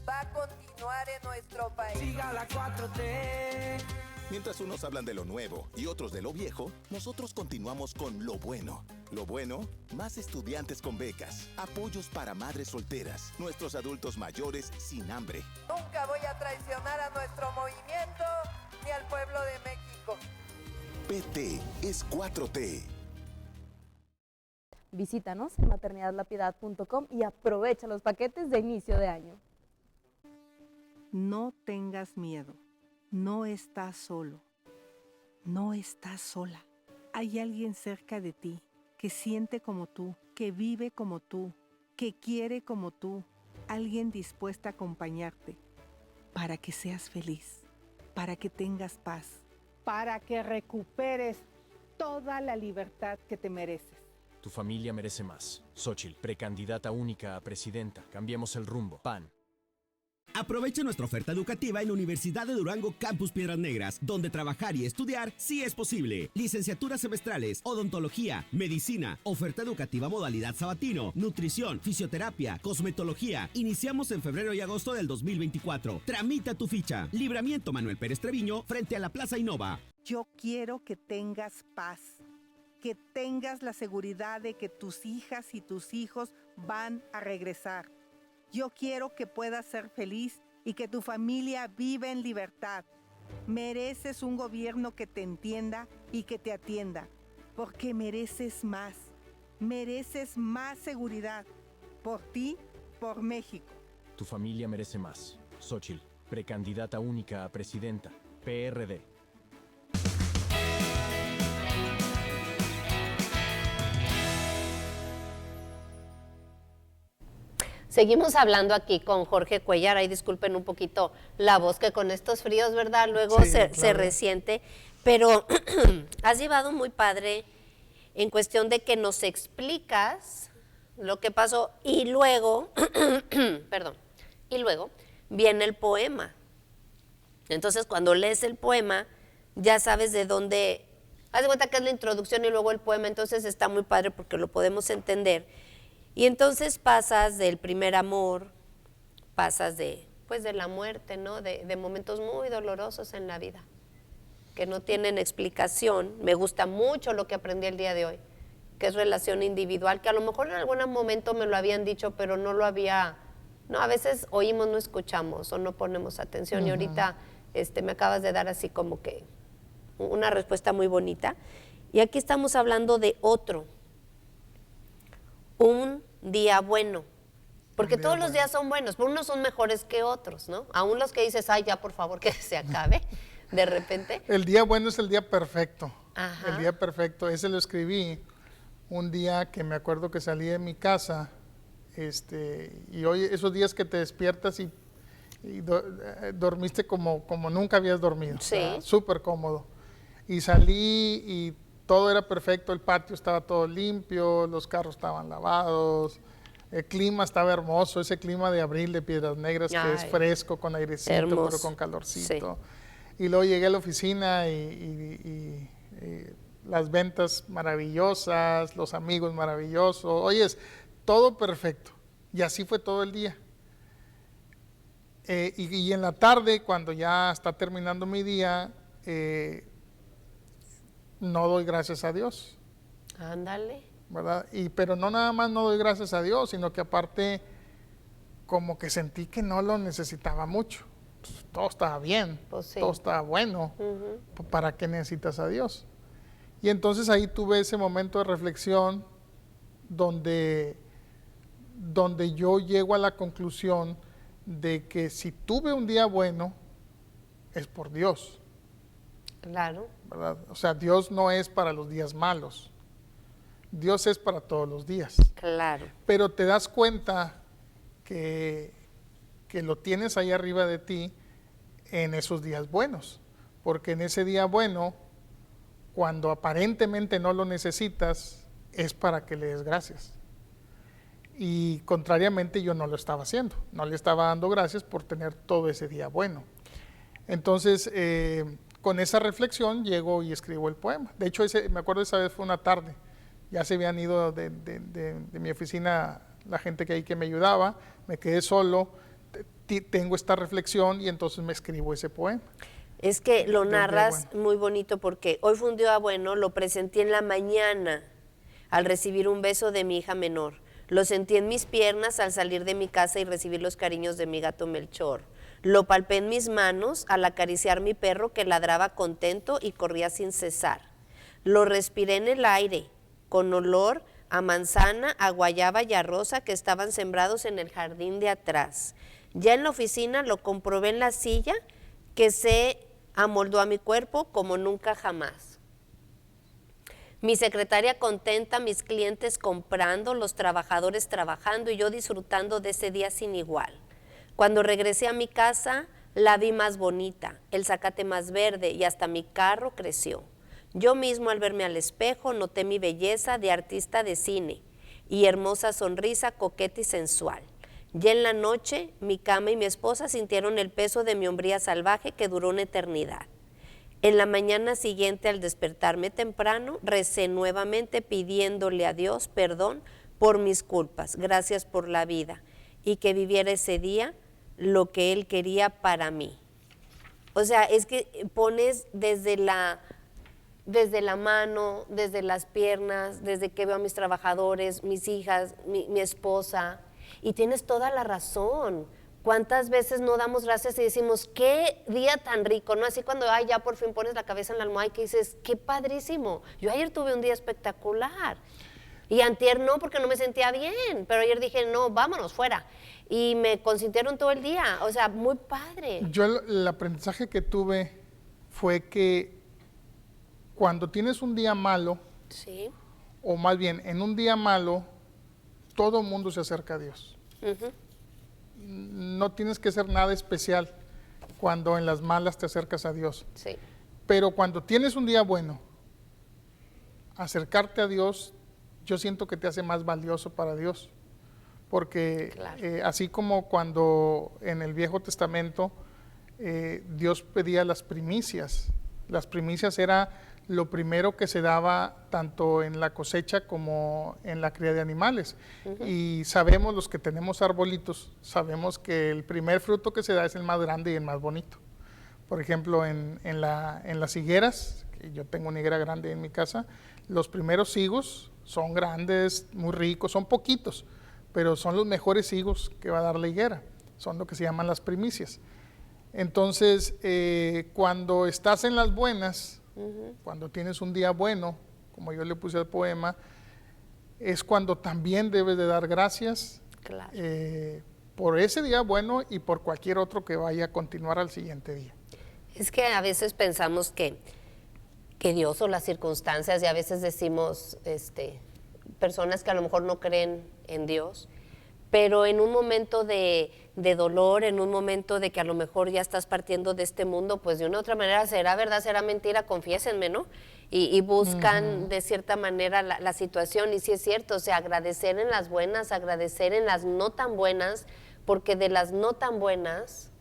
Speaker 16: va a continuar en nuestro país.
Speaker 17: Siga la 4T.
Speaker 18: Mientras unos hablan de lo nuevo y otros de lo viejo, nosotros continuamos con lo bueno. Lo bueno, más estudiantes con becas, apoyos para madres solteras, nuestros adultos mayores sin hambre.
Speaker 16: Nunca voy a traicionar a nuestro movimiento ni al pueblo de México.
Speaker 18: PT es 4T.
Speaker 9: Visítanos en maternidadlapiedad.com y aprovecha los paquetes de inicio de año.
Speaker 19: No tengas miedo. No estás solo. No estás sola. Hay alguien cerca de ti que siente como tú, que vive como tú, que quiere como tú. Alguien dispuesto a acompañarte para que seas feliz, para que tengas paz, para que recuperes toda la libertad que te mereces.
Speaker 20: Tu familia merece más. Xóchitl, precandidata única a presidenta. Cambiemos el rumbo. PAN.
Speaker 21: Aprovecha nuestra oferta educativa en la Universidad de Durango Campus Piedras Negras, donde trabajar y estudiar sí es posible. Licenciaturas semestrales, odontología, medicina, oferta educativa modalidad sabatino, nutrición, fisioterapia, cosmetología. Iniciamos en febrero y agosto del 2024. Tramita tu ficha. Libramiento Manuel Pérez Treviño, frente a la Plaza Innova.
Speaker 19: Yo quiero que tengas paz, que tengas la seguridad de que tus hijas y tus hijos van a regresar. Yo quiero que puedas ser feliz y que tu familia viva en libertad. Mereces un gobierno que te entienda y que te atienda, porque mereces más seguridad. Por ti, por México.
Speaker 20: Tu familia merece más. Xóchitl, precandidata única a presidenta. PRD.
Speaker 2: Seguimos hablando aquí con Jorge Cuellar, ahí disculpen un poquito la voz que con estos fríos, ¿verdad? Luego
Speaker 3: sí,
Speaker 2: se resiente, pero has llevado muy padre en cuestión de que nos explicas lo que pasó y luego, y luego viene el poema. Entonces cuando lees el poema ya sabes de dónde, haz de cuenta que es la introducción y luego el poema, entonces está muy padre porque lo podemos entender. Y entonces pasas del primer amor, pasas de la muerte, ¿no? De momentos muy dolorosos en la vida, que no tienen explicación. Me gusta mucho lo que aprendí el día de hoy, que es relación individual, que a lo mejor en algún momento me lo habían dicho, pero no lo había, no, a veces oímos, no escuchamos o no ponemos atención. Y ahorita me acabas de dar así como que una respuesta muy bonita. Y aquí estamos hablando de otro, un día bueno, porque todos los días son buenos, pero unos son mejores que otros, ¿no? Aún los que dices, ay, ya por favor que se acabe, de repente.
Speaker 3: El día bueno es el día perfecto.
Speaker 2: Ajá.
Speaker 3: El día perfecto, ese lo escribí un día que me acuerdo que salí de mi casa, y hoy esos días que te despiertas y dormiste como nunca habías dormido,
Speaker 2: sí.
Speaker 3: Súper cómodo. Y salí y todo era perfecto, el patio estaba todo limpio, los carros estaban lavados, el clima estaba hermoso, ese clima de abril de Piedras Negras que es fresco, con airecito, hermoso, pero con calorcito. Sí. Y luego llegué a la oficina y las ventas maravillosas, los amigos maravillosos, oyes, todo perfecto. Y así fue todo el día. Y en la tarde, cuando ya está terminando mi día, no doy gracias a Dios.
Speaker 2: Ándale.
Speaker 3: ¿Verdad? Pero no nada más no doy gracias a Dios, sino que aparte como que sentí que no lo necesitaba mucho. Pues, todo estaba bien,
Speaker 2: pues sí.
Speaker 3: Todo estaba bueno. ¿Para qué necesitas a Dios? Y entonces ahí tuve ese momento de reflexión donde yo llego a la conclusión de que si tuve un día bueno, es por Dios.
Speaker 2: Claro.
Speaker 3: ¿Verdad? O sea, Dios no es para los días malos. Dios es para todos los días.
Speaker 2: Claro.
Speaker 3: Pero te das cuenta que lo tienes ahí arriba de ti en esos días buenos. Porque en ese día bueno, cuando aparentemente no lo necesitas, es para que le des gracias. Y contrariamente yo no lo estaba haciendo. No le estaba dando gracias por tener todo ese día bueno. Entonces, con esa reflexión llego y escribo el poema. De hecho, me acuerdo esa vez fue una tarde. Ya se habían ido de mi oficina la gente que me ayudaba, me quedé solo, tengo esta reflexión y entonces me escribo ese poema.
Speaker 2: Es que lo narras muy bonito porque hoy fue un día bueno, lo presenté en la mañana al recibir un beso de mi hija menor. Lo sentí en mis piernas al salir de mi casa y recibir los cariños de mi gato Melchor. Lo palpé en mis manos al acariciar mi perro que ladraba contento y corría sin cesar. Lo respiré en el aire, con olor a manzana, a guayaba y a rosa que estaban sembrados en el jardín de atrás. Ya en la oficina lo comprobé en la silla que se amoldó a mi cuerpo como nunca jamás. Mi secretaria contenta, mis clientes comprando, los trabajadores trabajando y yo disfrutando de ese día sin igual. Cuando regresé a mi casa, la vi más bonita, el zacate más verde y hasta mi carro creció. Yo mismo al verme al espejo noté mi belleza de artista de cine y hermosa sonrisa coqueta y sensual. Ya en la noche, mi cama y mi esposa sintieron el peso de mi hombría salvaje que duró una eternidad. En la mañana siguiente, al despertarme temprano, recé nuevamente pidiéndole a Dios perdón por mis culpas, gracias por la vida y que viviera ese día lo que Él quería para mí. O sea, es que pones desde la mano, desde las piernas, desde que veo a mis trabajadores, mis hijas, mi esposa, y tienes toda la razón. ¿Cuántas veces no damos gracias y decimos, qué día tan rico, ¿no? Así cuando ya por fin pones la cabeza en la almohada y que dices, qué padrísimo, yo ayer tuve un día espectacular. Y antier no, porque no me sentía bien, pero ayer dije, no, vámonos, fuera. Y me consintieron todo el día, o sea, muy padre.
Speaker 3: Yo el aprendizaje que tuve fue que cuando tienes un día malo,
Speaker 2: sí,
Speaker 3: o más bien en un día malo, todo el mundo se acerca a Dios. No tienes que hacer nada especial cuando en las malas te acercas a Dios.
Speaker 2: Sí.
Speaker 3: Pero cuando tienes un día bueno, acercarte a Dios, yo siento que te hace más valioso para Dios. Porque claro, así como cuando en el Viejo Testamento Dios pedía las primicias era lo primero que se daba tanto en la cosecha como en la cría de animales. Y sabemos, los que tenemos arbolitos, sabemos que el primer fruto que se da es el más grande y el más bonito. Por ejemplo, en las higueras, que yo tengo una higuera grande en mi casa, los primeros higos son grandes, muy ricos, son poquitos, pero son los mejores higos que va a dar la higuera. Son lo que se llaman las primicias. Entonces, cuando estás en las buenas, cuando tienes un día bueno, como yo le puse al poema, es cuando también debes de dar gracias, claro, por ese día bueno y por cualquier otro que vaya a continuar al siguiente día.
Speaker 2: Es que a veces pensamos que Dios o las circunstancias, y a veces decimos personas que a lo mejor no creen en Dios, pero en un momento de dolor, en un momento de que a lo mejor ya estás partiendo de este mundo, pues de una u otra manera, será verdad, será mentira, confiésenme, ¿no? Y buscan de cierta manera la situación, y sí es cierto, o sea, agradecer en las buenas, agradecer en las no tan buenas, porque de las no tan buenas,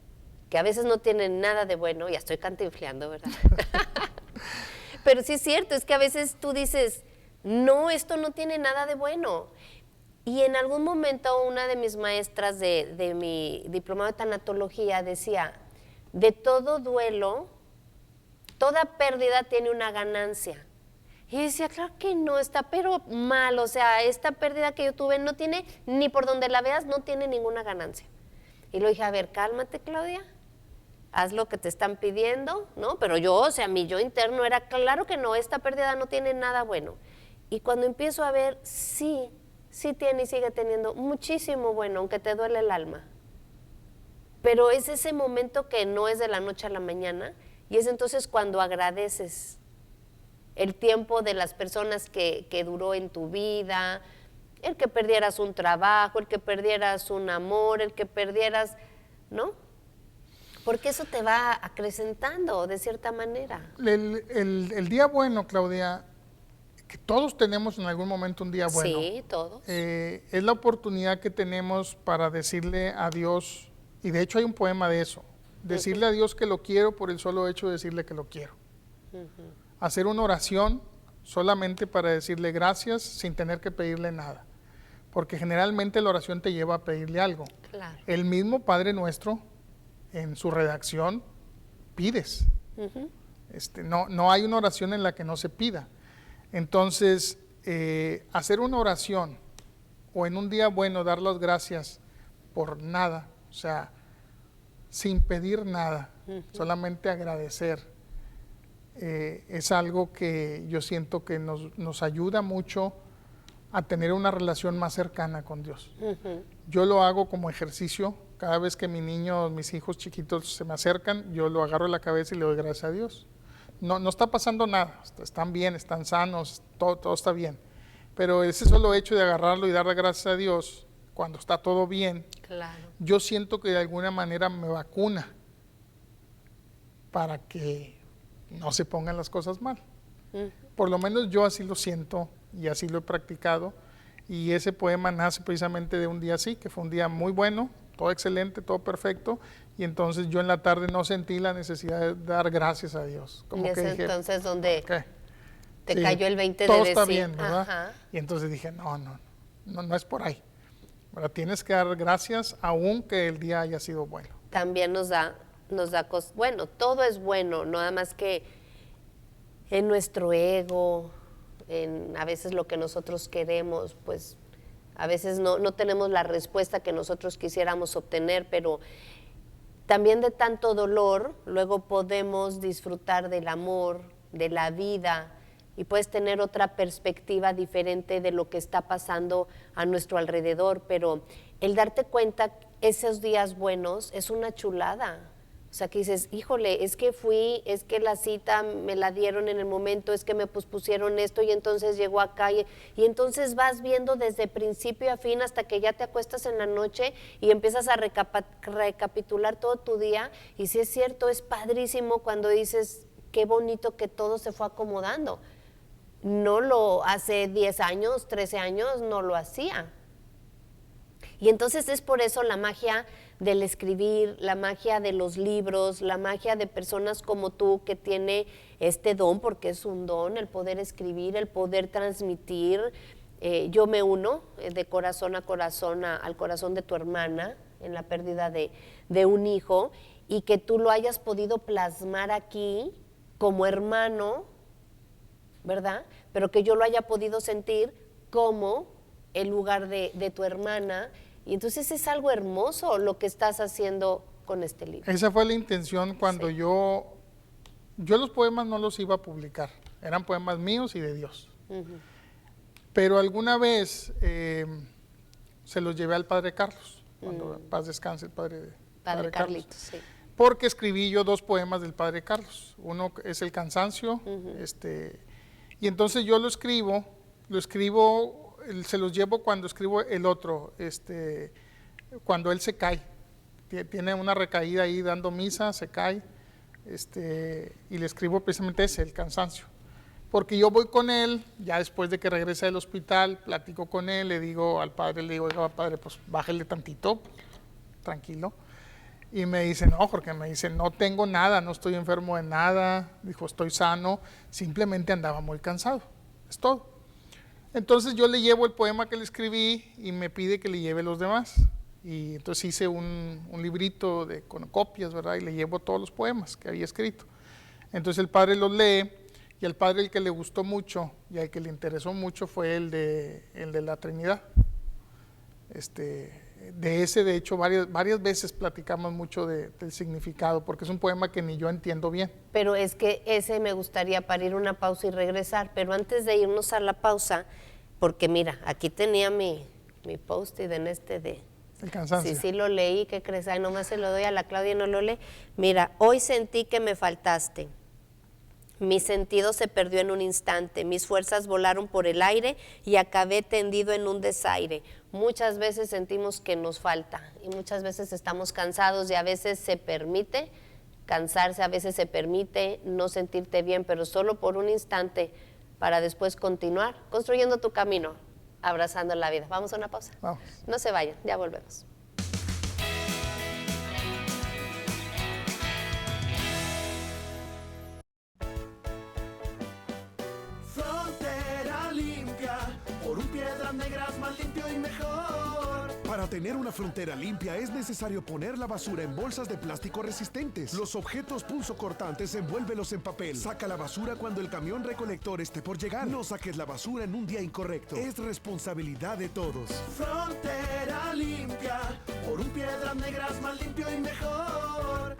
Speaker 2: que a veces no tienen nada de bueno, ya estoy cantinfleando, ¿verdad? pero sí es cierto, es que a veces tú dices, no, esto no tiene nada de bueno. Y en algún momento una de mis maestras de mi diplomado de tanatología decía, de todo duelo, toda pérdida tiene una ganancia. Y yo decía, claro que no, está pero mal, o sea, esta pérdida que yo tuve no tiene, ni por donde la veas, no tiene ninguna ganancia. Y le dije, a ver, cálmate, Claudia, haz lo que te están pidiendo, ¿no? Pero yo, o sea, mi yo interno era, claro que no, esta pérdida no tiene nada bueno. Y cuando empiezo a ver, sí tiene y sigue teniendo muchísimo bueno, aunque te duele el alma. Pero es ese momento que no es de la noche a la mañana, y es entonces cuando agradeces el tiempo de las personas que duró en tu vida, el que perdieras un trabajo, el que perdieras un amor, el que perdieras, ¿no? Porque eso te va acrecentando de cierta manera.
Speaker 3: El día bueno, Claudia, que todos tenemos en algún momento un día bueno.
Speaker 2: Sí, todos.
Speaker 3: Es la oportunidad que tenemos para decirle a Dios, y de hecho hay un poema de eso, decirle a Dios que lo quiero por el solo hecho de decirle que lo quiero. Hacer una oración solamente para decirle gracias sin tener que pedirle nada. Porque generalmente la oración te lleva a pedirle algo.
Speaker 2: Claro.
Speaker 3: El mismo Padre Nuestro, en su redacción, pides. No hay una oración en la que no se pida. Entonces, hacer una oración o en un día bueno dar las gracias por nada, o sea, sin pedir nada, solamente agradecer, es algo que yo siento que nos ayuda mucho a tener una relación más cercana con Dios. Yo lo hago como ejercicio, cada vez que mis hijos chiquitos se me acercan, yo lo agarro en la cabeza y le doy gracias a Dios. No está pasando nada, están bien, están sanos, todo está bien. Pero ese solo hecho de agarrarlo y darle gracias a Dios, cuando está todo bien,
Speaker 2: claro,
Speaker 3: yo siento que de alguna manera me vacuna para que no se pongan las cosas mal. Por lo menos yo así lo siento y así lo he practicado. Y ese poema nace precisamente de un día así, que fue un día muy bueno, todo excelente, todo perfecto, y entonces yo en la tarde no sentí la necesidad de dar gracias a Dios. Como
Speaker 2: y es
Speaker 3: que dije,
Speaker 2: entonces donde te
Speaker 3: sí,
Speaker 2: cayó el 20 de
Speaker 3: todo
Speaker 2: decir.
Speaker 3: está bien, ¿verdad?
Speaker 2: Ajá.
Speaker 3: Y entonces dije, no es por ahí. Ahora tienes que dar gracias aun que el día haya sido bueno.
Speaker 2: También nos da bueno, todo es bueno, nada más que en nuestro ego, en a veces lo que nosotros queremos, pues a veces no tenemos la respuesta que nosotros quisiéramos obtener, pero también de tanto dolor, luego podemos disfrutar del amor, de la vida, y puedes tener otra perspectiva diferente de lo que está pasando a nuestro alrededor, pero el darte cuenta esos días buenos es una chulada. O sea, que dices, híjole, es que la cita me la dieron en el momento, es que me pospusieron esto y entonces llegó acá y entonces vas viendo desde principio a fin hasta que ya te acuestas en la noche y empiezas a recapitular todo tu día, y sí es cierto, es padrísimo cuando dices, qué bonito que todo se fue acomodando. No lo hace 10 años, 13 años, no lo hacía. Y entonces es por eso la magia del escribir, la magia de los libros, la magia de personas como tú que tiene este don, porque es un don, el poder escribir, el poder transmitir. Yo me uno de corazón a corazón al corazón de tu hermana en la pérdida de un hijo, y que tú lo hayas podido plasmar aquí como hermano, ¿verdad? Pero que yo lo haya podido sentir como el lugar de tu hermana. Y entonces es algo hermoso lo que estás haciendo con este libro.
Speaker 3: Esa fue la intención cuando yo los poemas no los iba a publicar, eran poemas míos y de Dios. Pero alguna vez se los llevé al Padre Carlos, cuando en paz descanse el Padre
Speaker 2: Carlitos, sí.
Speaker 3: Porque escribí yo 2 poemas del Padre Carlos, uno es El Cansancio, y entonces yo lo escribo, se los llevo cuando escribo el otro, cuando él se cae, tiene una recaída ahí dando misa, se cae, y le escribo precisamente ese, El Cansancio, porque yo voy con él, ya después de que regresa del hospital, platico con él, le digo al padre, oiga padre, pues bájale tantito, tranquilo, Y me dice, no, Jorge, me dice, no tengo nada, no estoy enfermo de nada, dijo, estoy sano, simplemente andaba muy cansado, es todo. Entonces yo le llevo el poema que le escribí y me pide que le lleve los demás. Y entonces hice un librito con copias, ¿verdad? Y le llevo todos los poemas que había escrito. Entonces el padre los lee, y al padre el que le gustó mucho y al que le interesó mucho fue el de la Trinidad. De ese, de hecho, varias veces platicamos mucho del significado, porque es un poema que ni yo entiendo bien.
Speaker 2: Pero es que ese me gustaría para ir una pausa y regresar, pero antes de irnos a la pausa, porque mira, aquí tenía mi post-it en de...
Speaker 3: El cansancio.
Speaker 2: Sí lo leí, ¿qué crees? Ay, nomás se lo doy a la Claudia y no lo lee. Mira, hoy sentí que me faltaste. Mi sentido se perdió en un instante, mis fuerzas volaron por el aire y acabé tendido en un desaire. Muchas veces sentimos que nos falta y muchas veces estamos cansados y a veces se permite cansarse, a veces se permite no sentirte bien, pero solo por un instante para después continuar construyendo tu camino, abrazando la vida. Vamos a una pausa.
Speaker 3: Vamos.
Speaker 2: No se vayan, ya volvemos.
Speaker 5: Frontera limpia, por un Piedras Negras más limpio y mejor.
Speaker 22: Para tener una frontera limpia es necesario poner la basura en bolsas de plástico resistentes. Los objetos punzocortantes envuélvelos en papel. Saca la basura cuando el camión recolector esté por llegar. No saques la basura en un día incorrecto. Es responsabilidad de todos.
Speaker 5: Frontera limpia, por un Piedras Negras más limpio y mejor.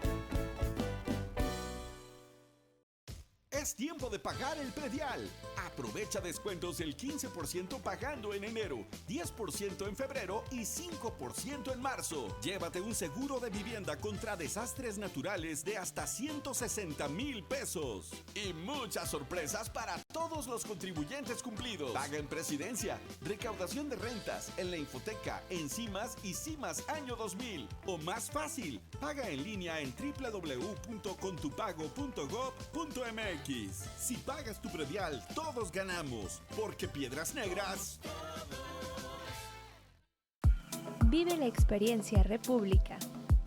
Speaker 1: Es tiempo de pagar el predial. Aprovecha descuentos del 15% pagando en enero, 10% en febrero y 5% en marzo. Llévate un seguro de vivienda contra desastres naturales de hasta 160,000 pesos. Y muchas sorpresas para todos los contribuyentes cumplidos. Paga en Presidencia, recaudación de rentas, en la Infoteca, en CIMAS y CIMAS Año 2000. O más fácil, paga en línea en www.contupago.gov.mx. Si pagas tu predial, todos ganamos, porque Piedras Negras...
Speaker 23: Vive la experiencia República.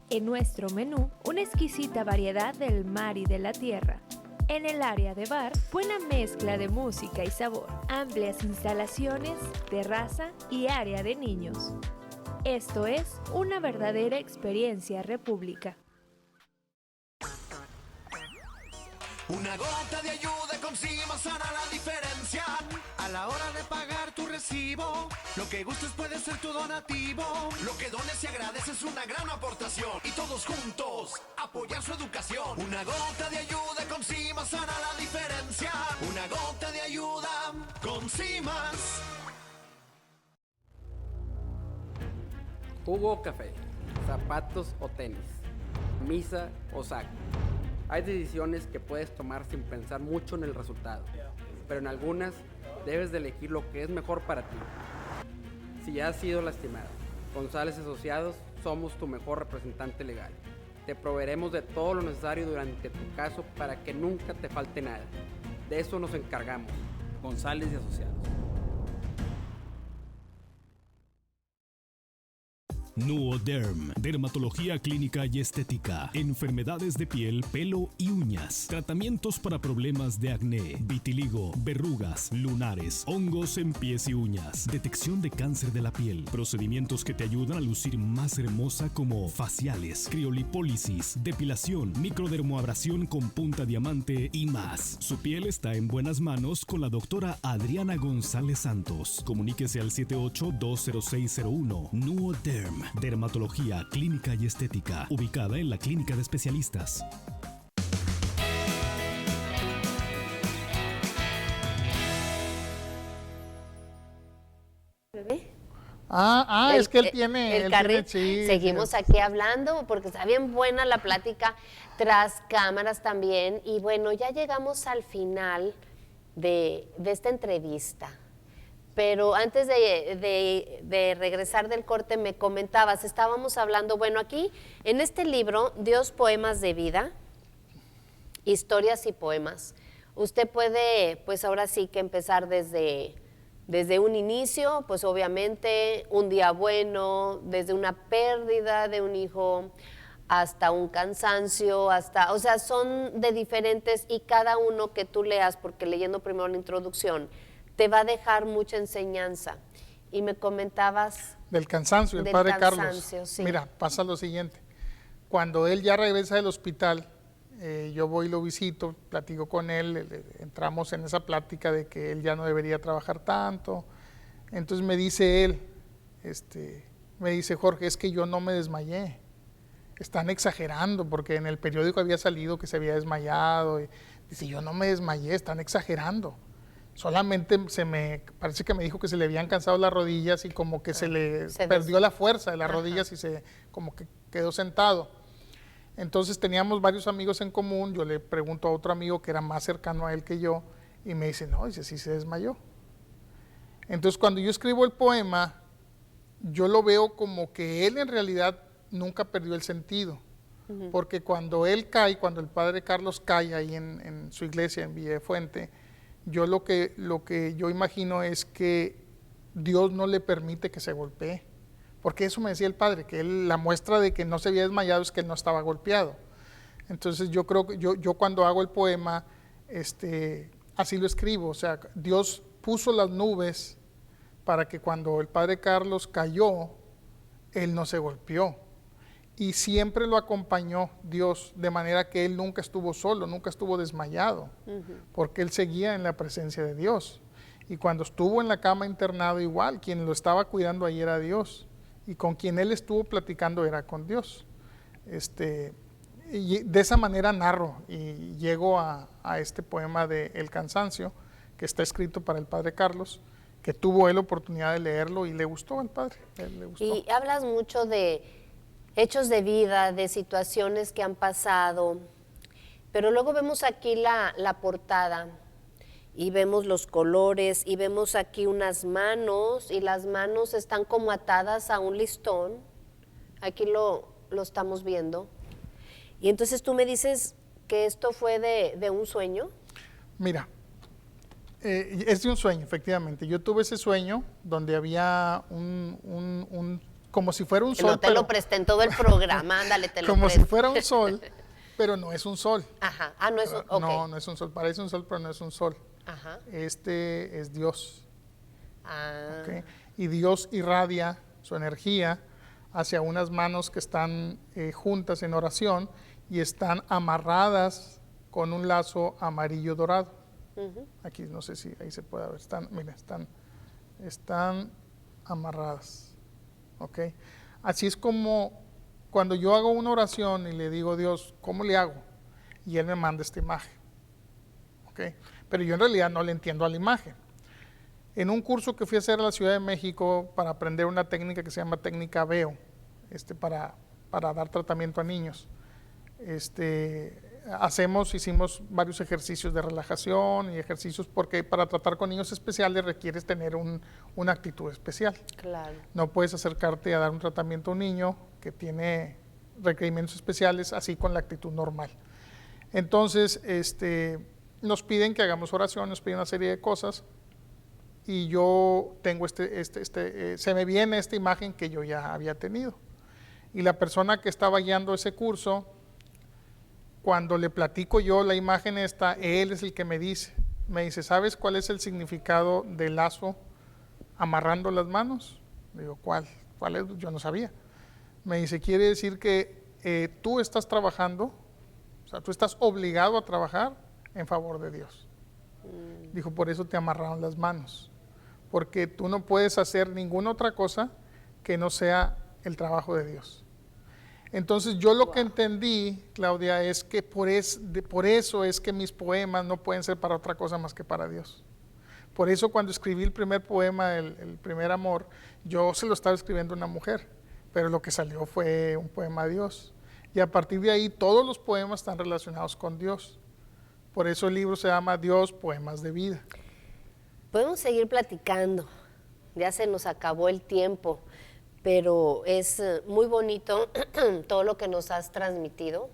Speaker 23: En nuestro menú, una exquisita variedad del mar y de la tierra. En el área de bar, buena mezcla de música y sabor. Amplias instalaciones, terraza y área de niños. Esto es una verdadera experiencia República.
Speaker 5: Una gota de ayuda con CIMAS hará la diferencia. A la hora de pagar tu recibo, lo que gustes puede ser tu donativo. Lo que dones y agradeces es una gran aportación. Y todos juntos, apoyar su educación. Una gota de ayuda con CIMAS hará la diferencia. Una gota de ayuda con CIMAS.
Speaker 24: Jugo o café, zapatos o tenis, misa o saco. Hay decisiones que puedes tomar sin pensar mucho en el resultado, pero en algunas debes de elegir lo que es mejor para ti. Si ya has sido lastimado, González Asociados somos tu mejor representante legal. Te proveeremos de todo lo necesario durante tu caso para que nunca te falte nada. De eso nos encargamos. González y Asociados.
Speaker 25: Nuoderm, dermatología clínica y estética, enfermedades de piel, pelo y uñas, tratamientos para problemas de acné, vitiligo, verrugas, lunares, hongos en pies y uñas, detección de cáncer de la piel, procedimientos que te ayudan a lucir más hermosa como faciales, criolipólisis, depilación, microdermoabrasión con punta diamante y más. Su piel está en buenas manos con la doctora Adriana González Santos. Comuníquese al 78-20601. Nuoderm. Dermatología clínica y estética, ubicada en la Clínica de Especialistas.
Speaker 3: Es que él tiene...
Speaker 2: El carril. Seguimos aquí hablando porque está bien buena la plática tras cámaras también. Y bueno, ya llegamos al final de esta entrevista. Pero antes de regresar del corte me comentabas, estábamos hablando, bueno, aquí en este libro, Dios, Poemas de Vida, Historias y Poemas, usted puede, pues ahora sí que empezar desde un inicio, pues obviamente un día bueno, desde una pérdida de un hijo, hasta un cansancio, hasta, o sea, son de diferentes, y cada uno que tú leas, porque leyendo primero la introducción, te va a dejar mucha enseñanza. Y me comentabas
Speaker 3: del cansancio, el padre Carlos. Sí. Mira, pasa lo siguiente. Cuando él ya regresa del hospital, yo voy y lo visito, platico con él, entramos en esa plática de que él ya no debería trabajar tanto. Entonces me dice él, me dice, Jorge, es que yo no me desmayé. Están exagerando, porque en el periódico había salido que se había desmayado. Y dice, yo no me desmayé, están exagerando. Solamente parece que me dijo que se le habían cansado las rodillas y como que se perdió la fuerza de las rodillas y como que quedó sentado. Entonces teníamos varios amigos en común, yo le pregunto a otro amigo que era más cercano a él que yo y me dice, no, dice, sí se desmayó. Entonces cuando yo escribo el poema, yo lo veo como que él en realidad nunca perdió el sentido, porque cuando él cae, cuando el padre Carlos cae ahí en su iglesia en Villa de Fuente, yo lo que yo imagino es que Dios no le permite que se golpee, porque eso me decía el padre, que la muestra de que no se había desmayado es que él no estaba golpeado. Entonces yo creo que yo cuando hago el poema, así lo escribo, o sea, Dios puso las nubes para que cuando el padre Carlos cayó, él no se golpeó. Y siempre lo acompañó Dios, de manera que él nunca estuvo solo, nunca estuvo desmayado, porque él seguía en la presencia de Dios. Y cuando estuvo en la cama internado igual, quien lo estaba cuidando ahí era Dios, y con quien él estuvo platicando era con Dios. Y de esa manera narro y llego a este poema de El cansancio, que está escrito para el padre Carlos, que tuvo él oportunidad de leerlo y le gustó al padre. Le gustó.
Speaker 2: Y hablas mucho de hechos de vida, de situaciones que han pasado, pero luego vemos aquí la portada y vemos los colores y vemos aquí unas manos y las manos están como atadas a un listón, aquí lo estamos viendo, y entonces tú me dices que esto fue de un sueño.
Speaker 3: Mira, es de un sueño, efectivamente. Yo tuve ese sueño donde había un como si fuera un sol.
Speaker 2: No te lo presté en todo el programa, ándale, te lo
Speaker 3: como
Speaker 2: presto.
Speaker 3: si fuera un sol, pero no es un sol.
Speaker 2: Ajá, no es un sol.
Speaker 3: No, no es un sol, parece un sol, pero no es un sol.
Speaker 2: Ajá.
Speaker 3: Este es Dios.
Speaker 2: Ah.
Speaker 3: ¿Okay? Y Dios irradia su energía hacia unas manos que están juntas en oración y están amarradas con un lazo amarillo dorado. Aquí no sé si ahí se puede ver, están amarradas. Okay. Así es como cuando yo hago una oración y le digo a Dios, ¿cómo le hago? Y Él me manda esta imagen. Okay. Pero yo en realidad no le entiendo a la imagen. En un curso que fui a hacer a la Ciudad de México para aprender una técnica que se llama técnica Veo, para dar tratamiento a niños, hicimos varios ejercicios de relajación y ejercicios porque para tratar con niños especiales requieres tener una actitud especial.
Speaker 2: Claro.
Speaker 3: No puedes acercarte a dar un tratamiento a un niño que tiene requerimientos especiales así con la actitud normal. Entonces, nos piden que hagamos oración, nos piden una serie de cosas y yo tengo se me viene esta imagen que yo ya había tenido. Y la persona que estaba guiando ese curso, cuando le platico yo la imagen esta, él es el que me dice, ¿sabes cuál es el significado del lazo amarrando las manos? Digo, ¿cuál es? Yo no sabía. Me dice, quiere decir que tú estás trabajando, o sea, tú estás obligado a trabajar en favor de Dios. Dijo, por eso te amarraron las manos, porque tú no puedes hacer ninguna otra cosa que no sea el trabajo de Dios. Entonces yo lo que entendí, Claudia, es que por eso es que mis poemas no pueden ser para otra cosa más que para Dios. Por eso cuando escribí el primer poema, el primer amor, yo se lo estaba escribiendo a una mujer, pero lo que salió fue un poema a Dios. Y a partir de ahí todos los poemas están relacionados con Dios. Por eso el libro se llama Dios, Poemas de Vida.
Speaker 2: Podemos seguir platicando, ya se nos acabó el tiempo, pero es muy bonito todo lo que nos has transmitido.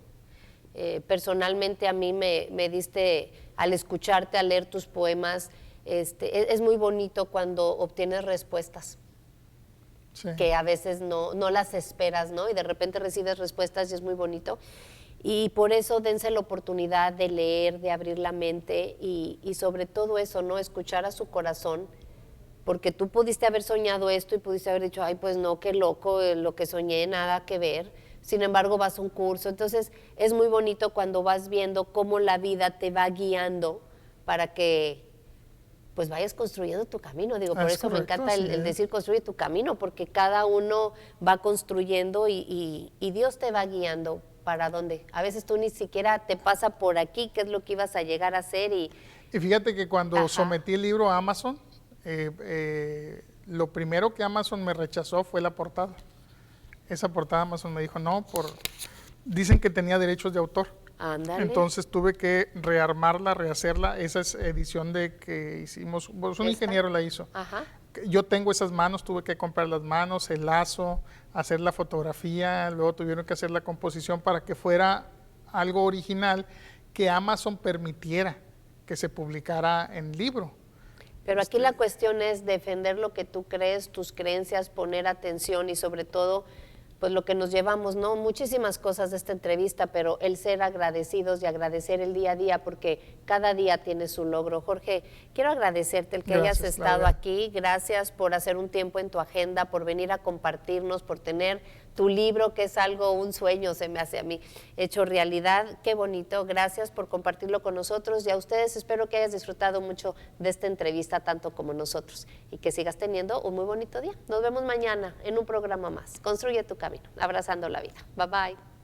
Speaker 2: Personalmente a mí me diste, al escucharte, al leer tus poemas, es muy bonito cuando obtienes respuestas.
Speaker 3: Sí.
Speaker 2: que a veces no las esperas, ¿no? Y de repente recibes respuestas y es muy bonito. Y por eso dense la oportunidad de leer, de abrir la mente y sobre todo eso, ¿no? Escuchar a su corazón, porque tú pudiste haber soñado esto y pudiste haber dicho, ay, pues no, qué loco, lo que soñé, nada que ver. Sin embargo, vas a un curso. Entonces, es muy bonito cuando vas viendo cómo la vida te va guiando para que pues vayas construyendo tu camino. Digo, por eso me encanta el decir construye tu camino, porque cada uno va construyendo y Dios te va guiando para dónde. A veces tú ni siquiera te pasa por aquí qué es lo que ibas a llegar a hacer. Y
Speaker 3: fíjate que cuando sometí el libro a Amazon, lo primero que Amazon me rechazó fue la portada. Esa portada Amazon me dijo, no, dicen que tenía derechos de autor.
Speaker 2: Ándale.
Speaker 3: Entonces tuve que rearmarla, rehacerla. Esa es edición de que hicimos, pues un ingeniero la hizo.
Speaker 2: Ajá.
Speaker 3: Yo tengo esas manos, tuve que comprar las manos, el lazo, hacer la fotografía, luego tuvieron que hacer la composición para que fuera algo original que Amazon permitiera que se publicara en libro.
Speaker 2: Pero aquí la cuestión es defender lo que tú crees, tus creencias, poner atención y sobre todo pues lo que nos llevamos, ¿no? Muchísimas cosas de esta entrevista, pero el ser agradecidos y agradecer el día a día, porque cada día tiene su logro. Jorge, quiero agradecerte el que hayas estado aquí. Gracias por hacer un tiempo en tu agenda, por venir a compartirnos, por tener tu libro, que es algo, un sueño se me hace a mí, hecho realidad. Qué bonito. Gracias por compartirlo con nosotros y a ustedes espero que hayas disfrutado mucho de esta entrevista tanto como nosotros y que sigas teniendo un muy bonito día. Nos vemos mañana en un programa más. Construye tu camino, abrazando la vida. Bye bye.